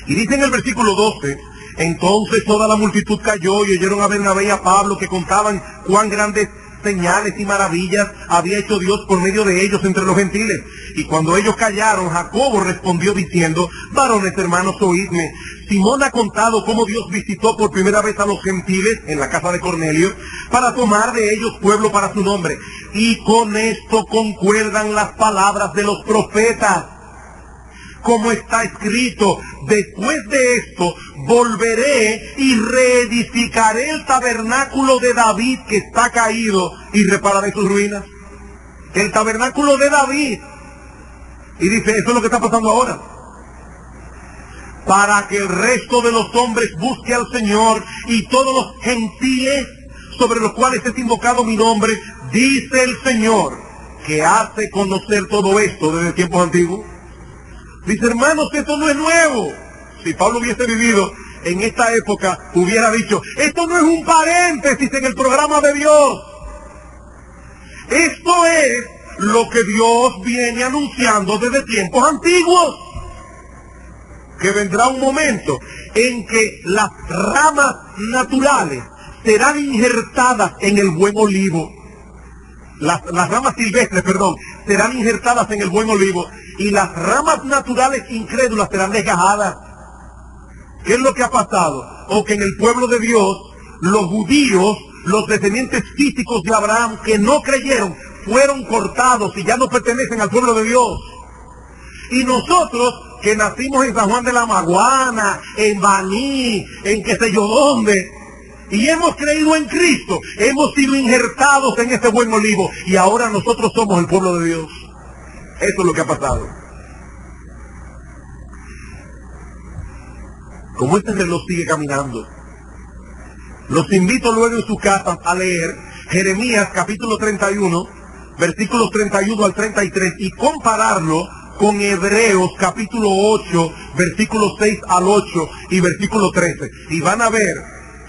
Y dice en el versículo 12, entonces toda la multitud cayó y oyeron a Bernabé y a Pablo que contaban cuán grandes señales y maravillas había hecho Dios por medio de ellos entre los gentiles. Y cuando ellos callaron, Jacobo respondió diciendo, varones hermanos, oídme. Simón ha contado cómo Dios visitó por primera vez a los gentiles en la casa de Cornelio para tomar de ellos pueblo para su nombre. Y con esto concuerdan las palabras de los profetas. Como está escrito, después de esto volveré y reedificaré el tabernáculo de David que está caído y repararé sus ruinas. El tabernáculo de David. Y dice, eso es lo que está pasando ahora. Para que el resto de los hombres busque al Señor y todos los gentiles sobre los cuales es invocado mi nombre, dice el Señor, que hace conocer todo esto desde tiempos antiguos. Dice, hermanos, esto no es nuevo. Si Pablo hubiese vivido en esta época, hubiera dicho, esto no es un paréntesis en el programa de Dios. Esto es lo que Dios viene anunciando desde tiempos antiguos. Que vendrá un momento en que las ramas naturales serán injertadas en el buen olivo. Las ramas silvestres, serán injertadas en el buen olivo. Y las ramas naturales incrédulas serán desgajadas. ¿Qué es lo que ha pasado? O que en el pueblo de Dios, los judíos, los descendientes físicos de Abraham, que no creyeron, fueron cortados y ya no pertenecen al pueblo de Dios. Y nosotros, que nacimos en San Juan de la Maguana, en Baní, en qué sé yo dónde, y hemos creído en Cristo, hemos sido injertados en ese buen olivo, y ahora nosotros somos el pueblo de Dios. Eso es lo que ha pasado. Como este reloj sigue caminando, los invito luego en sus casas a leer Jeremías capítulo 31, versículos 31 al 33, y compararlo con Hebreos capítulo 8, versículos 6 al 8 y versículo 13. Y van a ver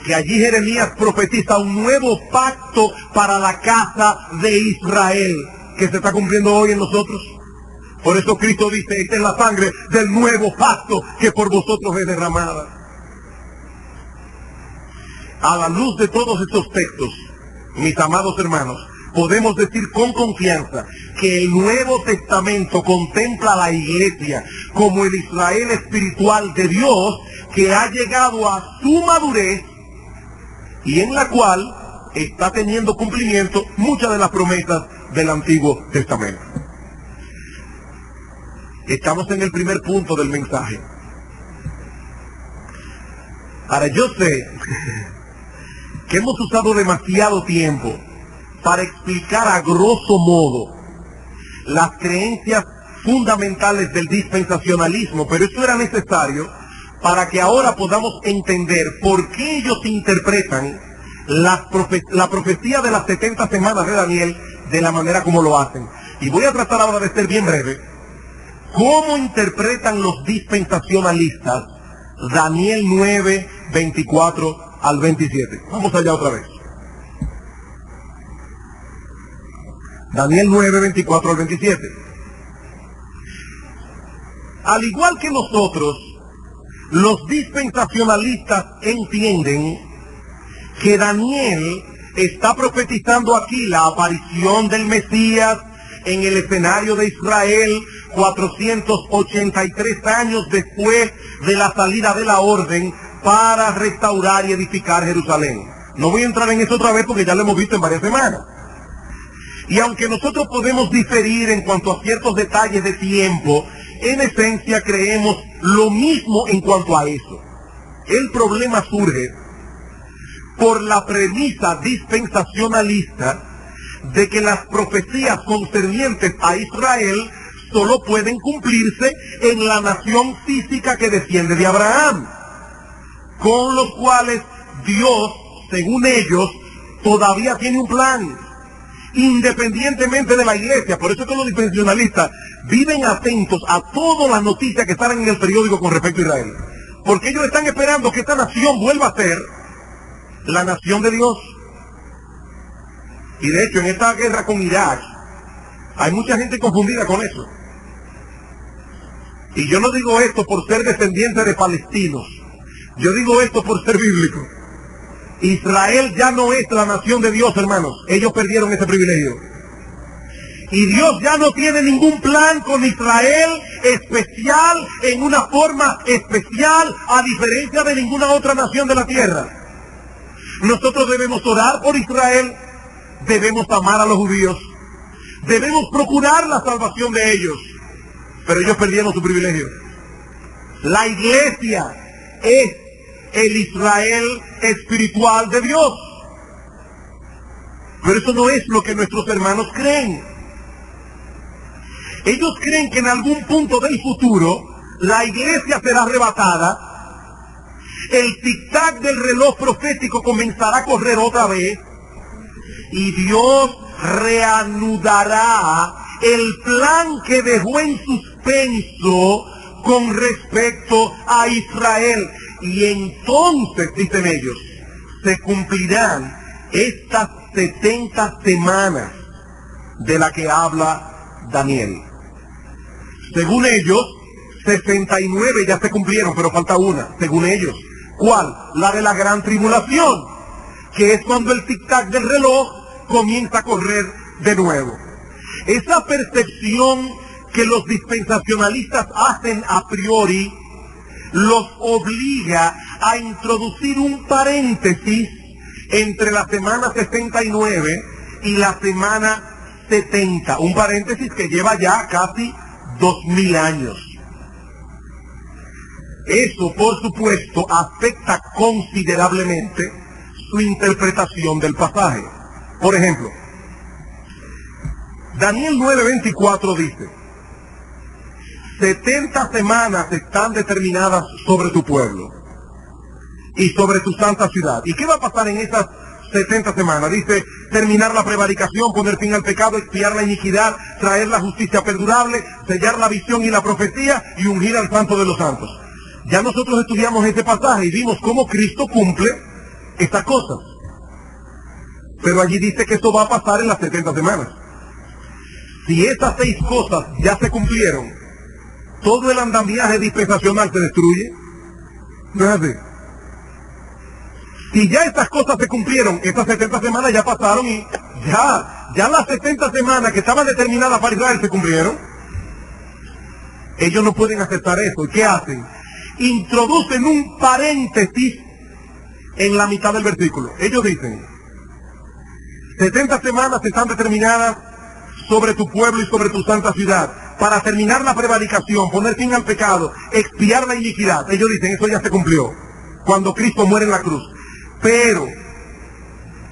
que allí Jeremías profetiza un nuevo pacto para la casa de Israel, que se está cumpliendo hoy en nosotros. Por eso Cristo dice, esta es la sangre del nuevo pacto que por vosotros es derramada. A la luz de todos estos textos, mis amados hermanos, podemos decir con confianza que el Nuevo Testamento contempla a la iglesia como el Israel espiritual de Dios que ha llegado a su madurez y en la cual está teniendo cumplimiento muchas de las promesas del Antiguo Testamento. Estamos en el primer punto del mensaje. Ahora yo sé que hemos usado demasiado tiempo para explicar a grosso modo las creencias fundamentales del dispensacionalismo, pero eso era necesario para que ahora podamos entender por qué ellos interpretan la profecía de las 70 semanas de Daniel de la manera como lo hacen. Y voy a tratar ahora de ser bien breve. ¿Cómo interpretan los dispensacionalistas Daniel 9, 24 al 27? Vamos allá otra vez. Daniel 9, 24 al 27. Al igual que nosotros, los dispensacionalistas entienden que Daniel está profetizando aquí la aparición del Mesías en el escenario de Israel 483 años después de la salida de la orden para restaurar y edificar Jerusalén. No voy a entrar en eso otra vez porque ya lo hemos visto en varias semanas. Y aunque nosotros podemos diferir en cuanto a ciertos detalles de tiempo, en esencia creemos lo mismo en cuanto a eso. El problema surge por la premisa dispensacionalista de que las profecías concernientes a Israel solo pueden cumplirse en la nación física que desciende de Abraham, con los cuales Dios, según ellos, todavía tiene un plan, independientemente de la iglesia. Por eso es que los dispensacionalistas viven atentos a todas las noticias que salen en el periódico con respecto a Israel, porque ellos están esperando que esta nación vuelva a ser la nación de Dios. Y de hecho, en esta guerra con Irak, hay mucha gente confundida con eso. Y yo no digo esto por ser descendiente de palestinos, yo digo esto por ser bíblico. Israel ya no es la nación de Dios, hermanos. Ellos perdieron ese privilegio. Y Dios ya no tiene ningún plan con Israel especial, en una forma especial, a diferencia de ninguna otra nación de la tierra. Nosotros debemos orar por Israel, debemos amar a los judíos, debemos procurar la salvación de ellos, pero ellos perdieron su privilegio. La iglesia es el Israel espiritual de Dios, pero eso no es lo que nuestros hermanos creen. Ellos creen que en algún punto del futuro la iglesia será arrebatada, el tic-tac del reloj profético comenzará a correr otra vez y Dios reanudará el plan que dejó en suspenso con respecto a Israel. Y entonces, dicen ellos, se cumplirán estas 70 semanas de la que habla Daniel. Según ellos, 69 ya se cumplieron, pero falta una, según ellos. ¿Cuál? La de la gran tribulación, que es cuando el tic-tac del reloj comienza a correr de nuevo. Esa percepción que los dispensacionalistas hacen a priori los obliga a introducir un paréntesis entre la semana 69 y la semana 70. Un paréntesis que lleva ya casi 2000 años. Eso, por supuesto, afecta considerablemente su interpretación del pasaje. Por ejemplo, Daniel 9:24 dice: 70 semanas están determinadas sobre tu pueblo y sobre tu santa ciudad. ¿Y qué va a pasar en esas 70 semanas? Dice: terminar la prevaricación, poner fin al pecado, expiar la iniquidad, traer la justicia perdurable, sellar la visión y la profecía y ungir al santo de los santos. Ya nosotros estudiamos este pasaje y vimos cómo Cristo cumple estas cosas. Pero allí dice que esto va a pasar en las 70 semanas. Si estas 6 cosas ya se cumplieron, todo el andamiaje dispensacional se destruye. ¿No es así? Si ya estas cosas se cumplieron, estas 70 semanas ya pasaron y ya las 70 semanas que estaban determinadas para Israel se cumplieron. Ellos no pueden aceptar eso. ¿Y qué hacen? Introducen un paréntesis en la mitad del versículo. Ellos dicen: 70 semanas están determinadas sobre tu pueblo y sobre tu santa ciudad, para terminar la prevaricación, poner fin al pecado, expiar la iniquidad. Ellos dicen: eso ya se cumplió cuando Cristo muere en la cruz. Pero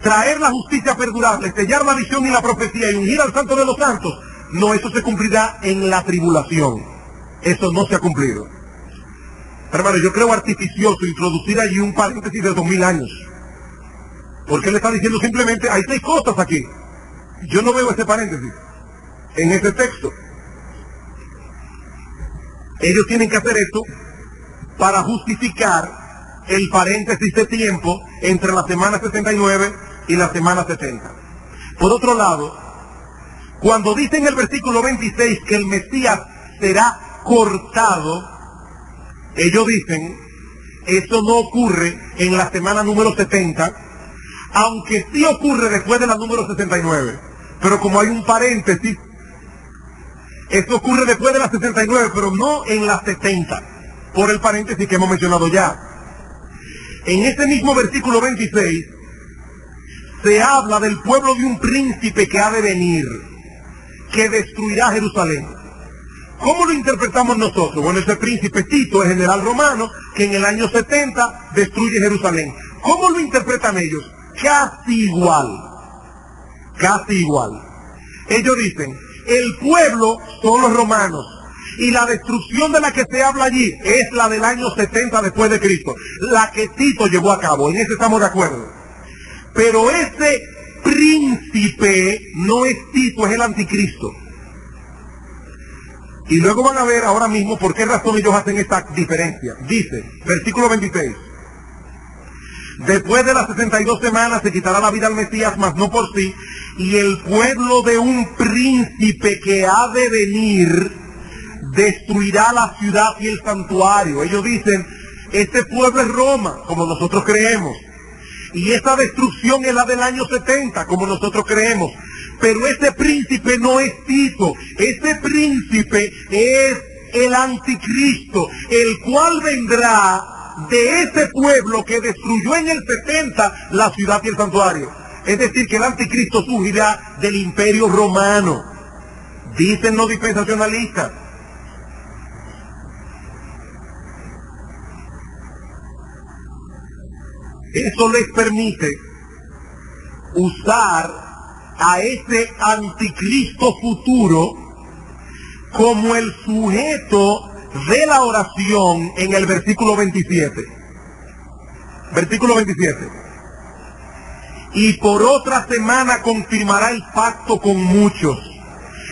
traer la justicia perdurable, sellar la visión y la profecía y ungir al santo de los santos, no, eso se cumplirá en la tribulación. Eso no se ha cumplido. Hermano, yo creo artificioso introducir allí un paréntesis de 2000 años. Porque él está diciendo simplemente: hay 6 cosas aquí. Yo no veo ese paréntesis en ese texto. Ellos tienen que hacer esto para justificar el paréntesis de tiempo entre la semana 69 y la semana 70. Por otro lado, cuando dice en el versículo 26 que el Mesías será cortado, ellos dicen: eso no ocurre en la semana número 70, aunque sí ocurre después de la número 69. Pero como hay un paréntesis, esto ocurre después de la 69, pero no en la 70, por el paréntesis que hemos mencionado ya. En ese mismo versículo 26, se habla del pueblo de un príncipe que ha de venir, que destruirá Jerusalén. ¿Cómo lo interpretamos nosotros? Bueno, ese príncipe Tito es general romano, que en el año 70 destruye Jerusalén. ¿Cómo lo interpretan ellos? Casi igual. Casi igual. Ellos dicen: El pueblo son los romanos. Y la destrucción de la que se habla allí es la del año 70 después de Cristo. La que Tito llevó a cabo. En eso estamos de acuerdo. Pero ese príncipe no es Tito, es el anticristo. Y luego van a ver ahora mismo por qué razón ellos hacen esta diferencia. Dice, versículo 26. Después de las 62 semanas se quitará la vida al Mesías, mas no por sí, y el pueblo de un príncipe que ha de venir destruirá la ciudad y el santuario. Ellos dicen, este pueblo es Roma, como nosotros creemos. Y esa destrucción es la del año 70, como nosotros creemos. Pero ese príncipe no es Tito, ese príncipe es el anticristo, el cual vendrá de ese pueblo que destruyó en el 70 la ciudad y el santuario. Es decir, que el anticristo surgirá del imperio romano, dicen los dispensacionalistas. Eso les permite usar a ese anticristo futuro como el sujeto de la oración en el versículo 27. Versículo 27. Y por otra semana confirmará el pacto con muchos.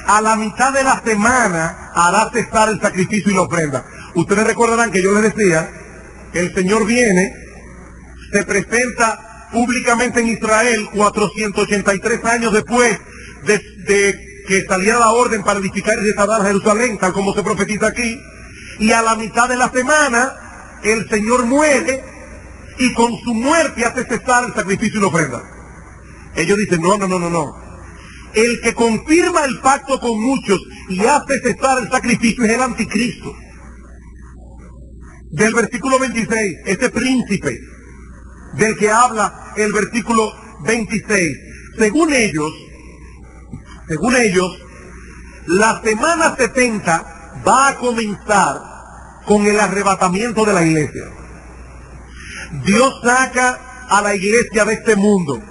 A la mitad de la semana hará cesar el sacrificio y la ofrenda. Ustedes recordarán que yo les decía, el Señor viene, se presenta públicamente en Israel 483 años después de que saliera la orden para edificar y restaurar Jerusalén, tal como se profetiza aquí. Y a la mitad de la semana el Señor muere y con su muerte hace cesar el sacrificio y la ofrenda. Ellos dicen, no. El que confirma el pacto con muchos y hace cesar el sacrificio es el anticristo. Del versículo 26, ese príncipe del que habla el versículo 26. Según ellos, la semana 70 va a comenzar con el arrebatamiento de la iglesia. Dios saca a la iglesia de este mundo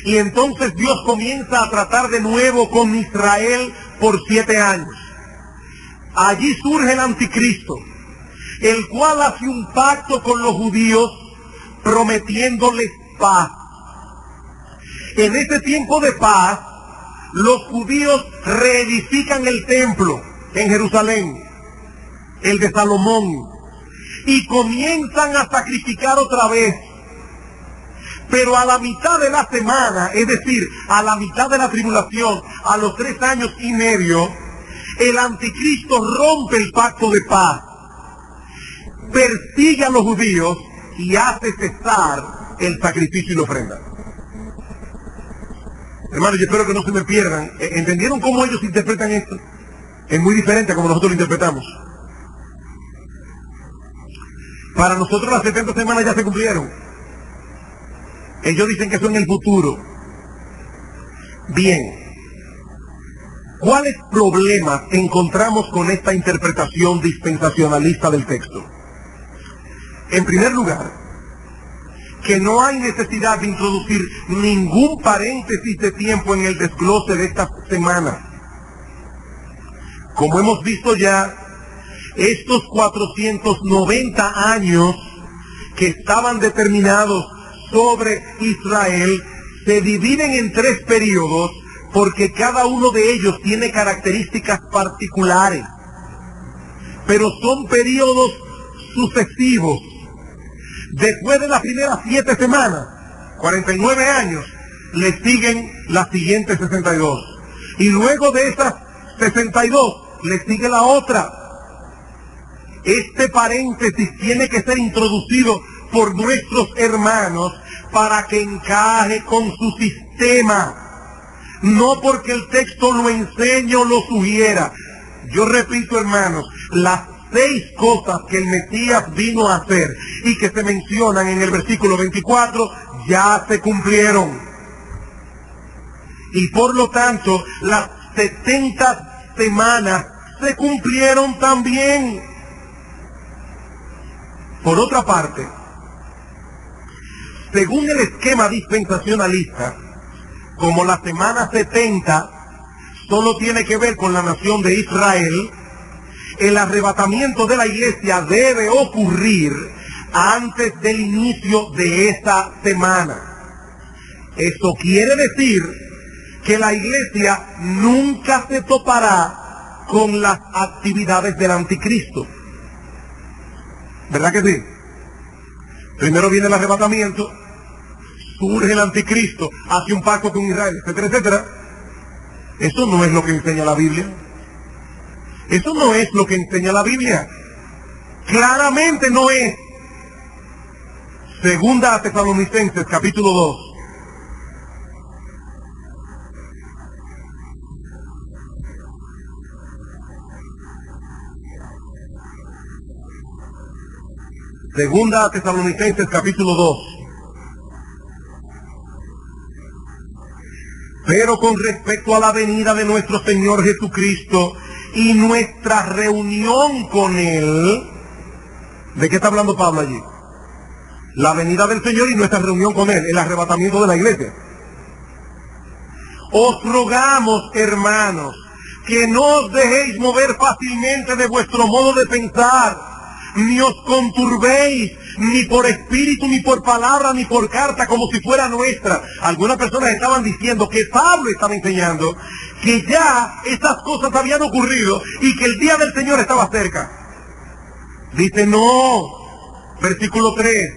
y entonces Dios comienza a tratar de nuevo con Israel por 7 años. Allí surge el anticristo, el cual hace un pacto con los judíos prometiéndoles paz. En ese tiempo de paz, los judíos reedifican el templo en Jerusalén, el de Salomón, y comienzan a sacrificar otra vez. Pero a la mitad de la semana, es decir, a la mitad de la tribulación, a los 3 años y medio, el anticristo rompe el pacto de paz, persigue a los judíos y hace cesar el sacrificio y la ofrenda. Hermanos, yo espero que no se me pierdan. ¿Entendieron cómo ellos interpretan esto? Es muy diferente a como nosotros lo interpretamos. Para nosotros las 70 semanas ya se cumplieron. Ellos dicen que eso en el futuro. Bien. ¿Cuáles problemas encontramos con esta interpretación dispensacionalista del texto? En primer lugar, que no hay necesidad de introducir ningún paréntesis de tiempo en el desglose de esta semana. Como hemos visto ya, estos 490 años que estaban determinados sobre Israel se dividen en 3 periodos porque cada uno de ellos tiene características particulares, pero son periodos sucesivos. Después de las primeras 7 semanas, 49 años, le siguen las siguientes 62. Y luego de esas 62, le sigue la otra. Este paréntesis tiene que ser introducido por nuestros hermanos para que encaje con su sistema. No porque el texto lo enseñe o lo sugiera. Yo repito, hermanos, las 6 cosas que el Mesías vino a hacer y que se mencionan en el versículo 24 ya se cumplieron. Y por lo tanto, las 70 semanas se cumplieron también. Por otra parte, según el esquema dispensacionalista, como la semana 70 solo tiene que ver con la nación de Israel. El arrebatamiento de la iglesia debe ocurrir antes del inicio de esta semana. Esto quiere decir que la iglesia nunca se topará con las actividades del anticristo. ¿Verdad que sí? Primero viene el arrebatamiento, surge el anticristo, hace un pacto con Israel, etcétera, etcétera. Eso no es lo que enseña la Biblia. Eso no es lo que enseña la Biblia. Claramente no es. Segunda a Tesalonicenses, capítulo 2. Segunda a Tesalonicenses, capítulo 2. Pero con respecto a la venida de nuestro Señor Jesucristo y nuestra reunión con Él, ¿de qué está hablando Pablo allí? La venida del Señor y nuestra reunión con Él, el arrebatamiento de la iglesia. Os rogamos, hermanos, que no os dejéis mover fácilmente de vuestro modo de pensar, ni os conturbéis, ni por espíritu, ni por palabra, ni por carta, como si fuera nuestra. Algunas personas estaban diciendo que Pablo estaba enseñando que ya estas cosas habían ocurrido y que el día del Señor estaba cerca. Dice, no, versículo 3,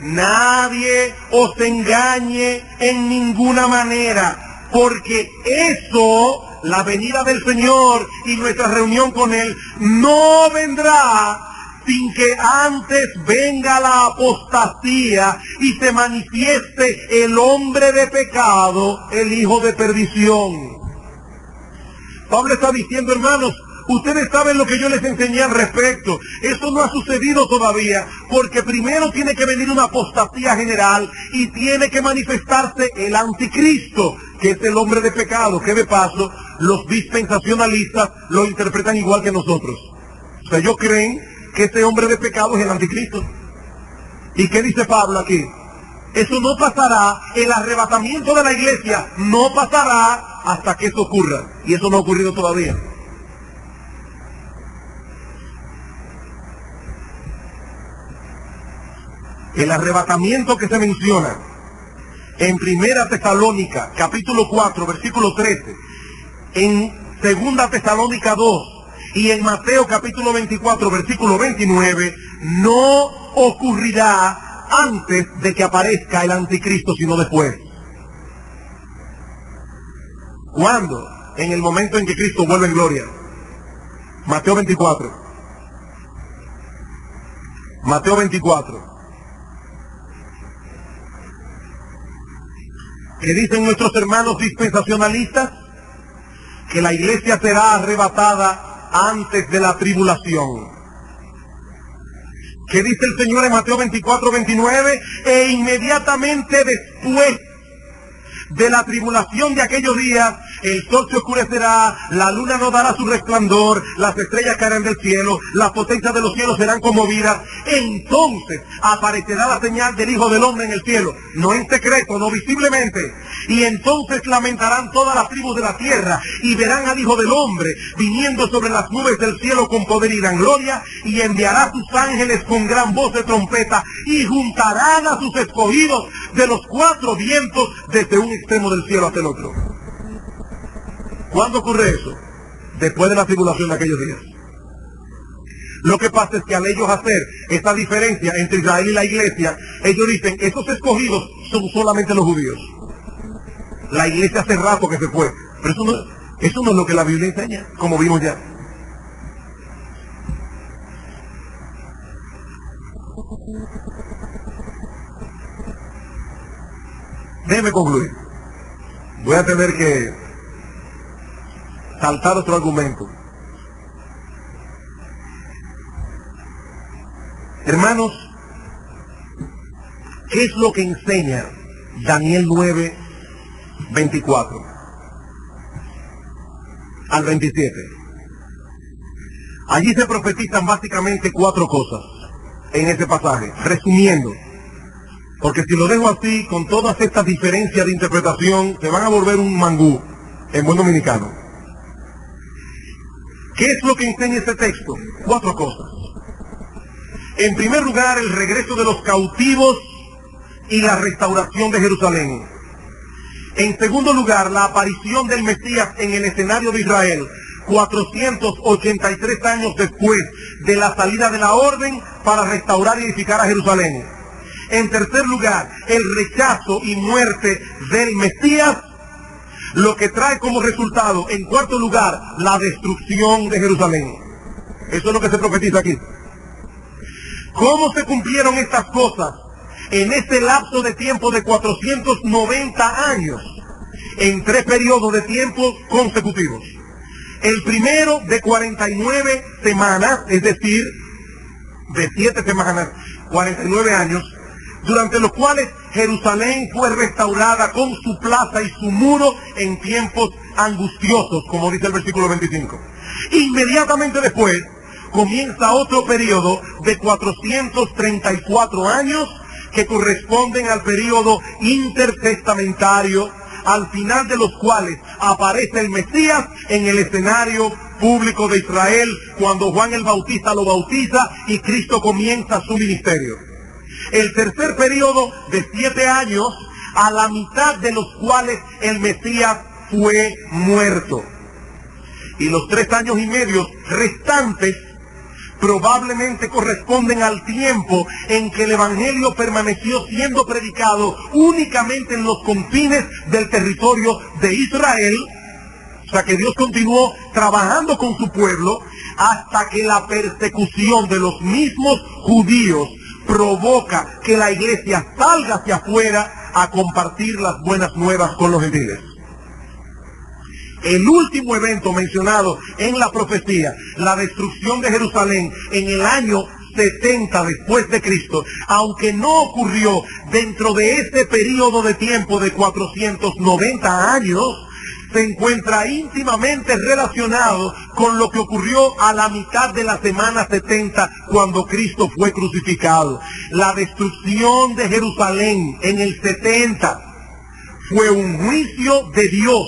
nadie os engañe en ninguna manera, porque eso, la venida del Señor y nuestra reunión con Él, no vendrá sin que antes venga la apostasía y se manifieste el hombre de pecado, el hijo de perdición. Pablo está diciendo, hermanos, ustedes saben lo que yo les enseñé al respecto. Eso no ha sucedido todavía, porque primero tiene que venir una apostasía general y tiene que manifestarse el anticristo, que es el hombre de pecado, que de paso los dispensacionalistas lo interpretan igual que nosotros. O sea, ellos creen que ese hombre de pecado es el anticristo. ¿Y qué dice Pablo aquí? Eso no pasará, el arrebatamiento de la iglesia no pasará hasta que eso ocurra. Y eso no ha ocurrido todavía. El arrebatamiento que se menciona en Primera Tesalónica, capítulo 4, versículo 13, en Segunda Tesalónica 2, y en Mateo capítulo 24, versículo 29, no ocurrirá antes de que aparezca el anticristo, sino después. ¿Cuándo? En el momento en que Cristo vuelve en gloria. Mateo 24. Mateo 24. ¿Qué dicen nuestros hermanos dispensacionalistas? Que la iglesia será arrebatada antes de la tribulación. ¿Qué dice el Señor en Mateo 24, 29? E inmediatamente después de la tribulación de aquellos días, el sol se oscurecerá, la luna no dará su resplandor, las estrellas caerán del cielo, las potencias de los cielos serán conmovidas. Entonces aparecerá la señal del Hijo del Hombre en el cielo, no en secreto, no visiblemente. Y entonces lamentarán todas las tribus de la tierra y verán al Hijo del Hombre viniendo sobre las nubes del cielo con poder y gran gloria, y enviará sus ángeles con gran voz de trompeta y juntarán a sus escogidos de los cuatro vientos desde un extremo del cielo hasta el otro. ¿Cuándo ocurre eso? Después de la tribulación de aquellos días. Lo que pasa es que al ellos hacer esta diferencia entre Israel y la iglesia, ellos dicen, esos escogidos son solamente los judíos. La iglesia hace rato que se fue. Pero eso no es lo que la Biblia enseña, como vimos ya. Déjeme concluir. Voy a tener que saltar otro argumento. Hermanos, ¿qué es lo que enseña Daniel 9, 24 al 27? Allí se profetizan básicamente cuatro cosas en ese pasaje, resumiendo, porque si lo dejo así, con todas estas diferencias de interpretación, se van a volver un mangú en buen dominicano. ¿Qué es lo que enseña este texto? 4 cosas. En primer lugar, el regreso de los cautivos y la restauración de Jerusalén. En segundo lugar, la aparición del Mesías en el escenario de Israel, 483 años después de la salida de la orden para restaurar y edificar a Jerusalén. En tercer lugar, el rechazo y muerte del Mesías, lo que trae como resultado, en cuarto lugar, la destrucción de Jerusalén. Eso es lo que se profetiza aquí. ¿Cómo se cumplieron estas cosas en este lapso de tiempo de 490 años? En 3 periodos de tiempo consecutivos. El primero de 49 semanas, es decir, de 7 semanas, 49 años, durante los cuales Jerusalén fue restaurada con su plaza y su muro en tiempos angustiosos, como dice el versículo 25. Inmediatamente después comienza otro periodo de 434 años que corresponden al periodo intertestamentario, al final de los cuales aparece el Mesías en el escenario público de Israel, cuando Juan el Bautista lo bautiza y Cristo comienza su ministerio. El tercer periodo de 7 años, a la mitad de los cuales el Mesías fue muerto. Y los 3 años y medio restantes probablemente corresponden al tiempo en que el Evangelio permaneció siendo predicado únicamente en los confines del territorio de Israel. O sea que Dios continuó trabajando con su pueblo hasta que la persecución de los mismos judíos provoca que la iglesia salga hacia afuera a compartir las buenas nuevas con los gentiles. El último evento mencionado en la profecía, la destrucción de Jerusalén en el año 70 después de Cristo, aunque no ocurrió dentro de este periodo de tiempo de 490 años, se encuentra íntimamente relacionado con lo que ocurrió a la mitad de la semana 70 cuando Cristo fue crucificado. La destrucción de Jerusalén en el 70 fue un juicio de Dios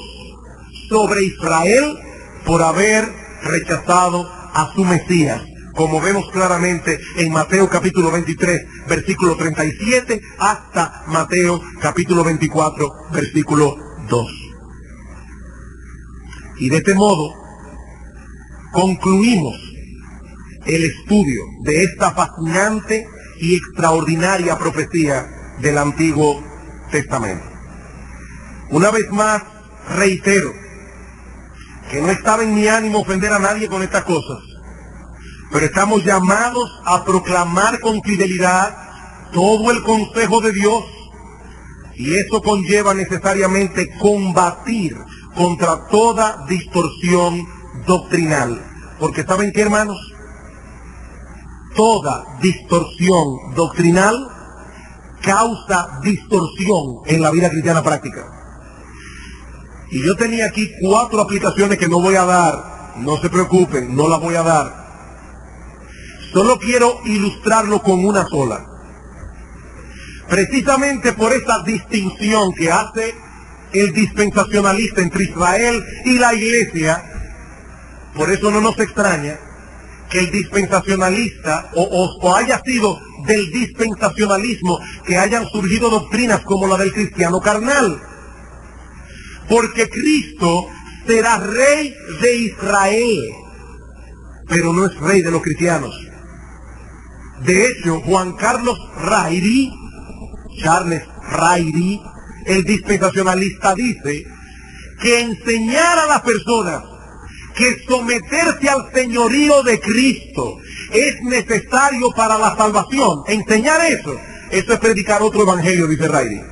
sobre Israel por haber rechazado a su Mesías, como vemos claramente en Mateo capítulo 23, versículo 37, hasta Mateo capítulo 24, versículo 2. Y de este modo concluimos el estudio de esta fascinante y extraordinaria profecía del Antiguo Testamento. Una vez más, reitero que no estaba en mi ánimo ofender a nadie con estas cosas, pero estamos llamados a proclamar con fidelidad todo el consejo de Dios, y eso conlleva necesariamente combatir contra toda distorsión doctrinal. Porque ¿saben qué, hermanos? Toda distorsión doctrinal causa distorsión en la vida cristiana práctica. Y yo tenía aquí 4 aplicaciones que no voy a dar. No se preocupen, no las voy a dar. Solo quiero ilustrarlo con una sola. Precisamente por esa distinción que hace el dispensacionalista entre Israel y la iglesia, por eso no nos extraña que el dispensacionalista o haya sido del dispensacionalismo que hayan surgido doctrinas como la del cristiano carnal. Porque Cristo será rey de Israel, pero no es rey de los cristianos. De hecho, Charles Rairi, el dispensacionalista, dice que enseñar a las personas que someterse al señorío de Cristo es necesario para la salvación. Enseñar eso es predicar otro evangelio, dice Rairi.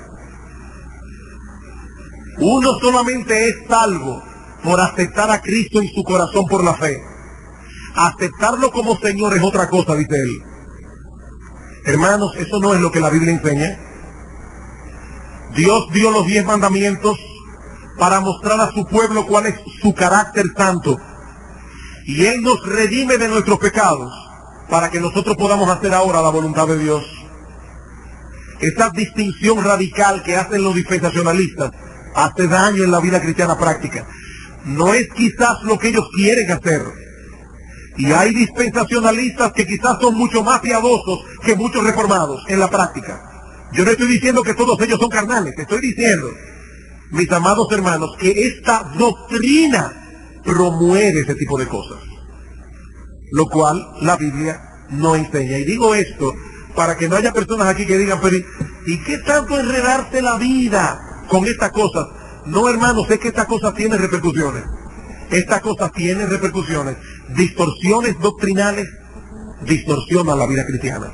Uno solamente es salvo por aceptar a Cristo en su corazón por la fe. Aceptarlo como Señor es otra cosa, dice él. Hermanos, eso no es lo que la Biblia enseña. Dios dio los 10 mandamientos para mostrar a su pueblo cuál es su carácter santo. Y Él nos redime de nuestros pecados para que nosotros podamos hacer ahora la voluntad de Dios. Esa distinción radical que hacen los dispensacionalistas hace daño en la vida cristiana práctica. No es quizás lo que ellos quieren hacer, Y hay dispensacionalistas que quizás son mucho más piadosos que muchos reformados en la práctica. Yo no estoy diciendo que todos ellos son carnales, estoy diciendo, mis amados hermanos, que esta doctrina promueve ese tipo de cosas, lo cual la Biblia no enseña. Y digo esto para que no haya personas aquí que digan, pero ¿y qué tanto enredarse la vida con estas cosas? No, hermanos, es que estas cosas tienen repercusiones. Estas cosas tienen repercusiones. Distorsiones doctrinales distorsionan la vida cristiana.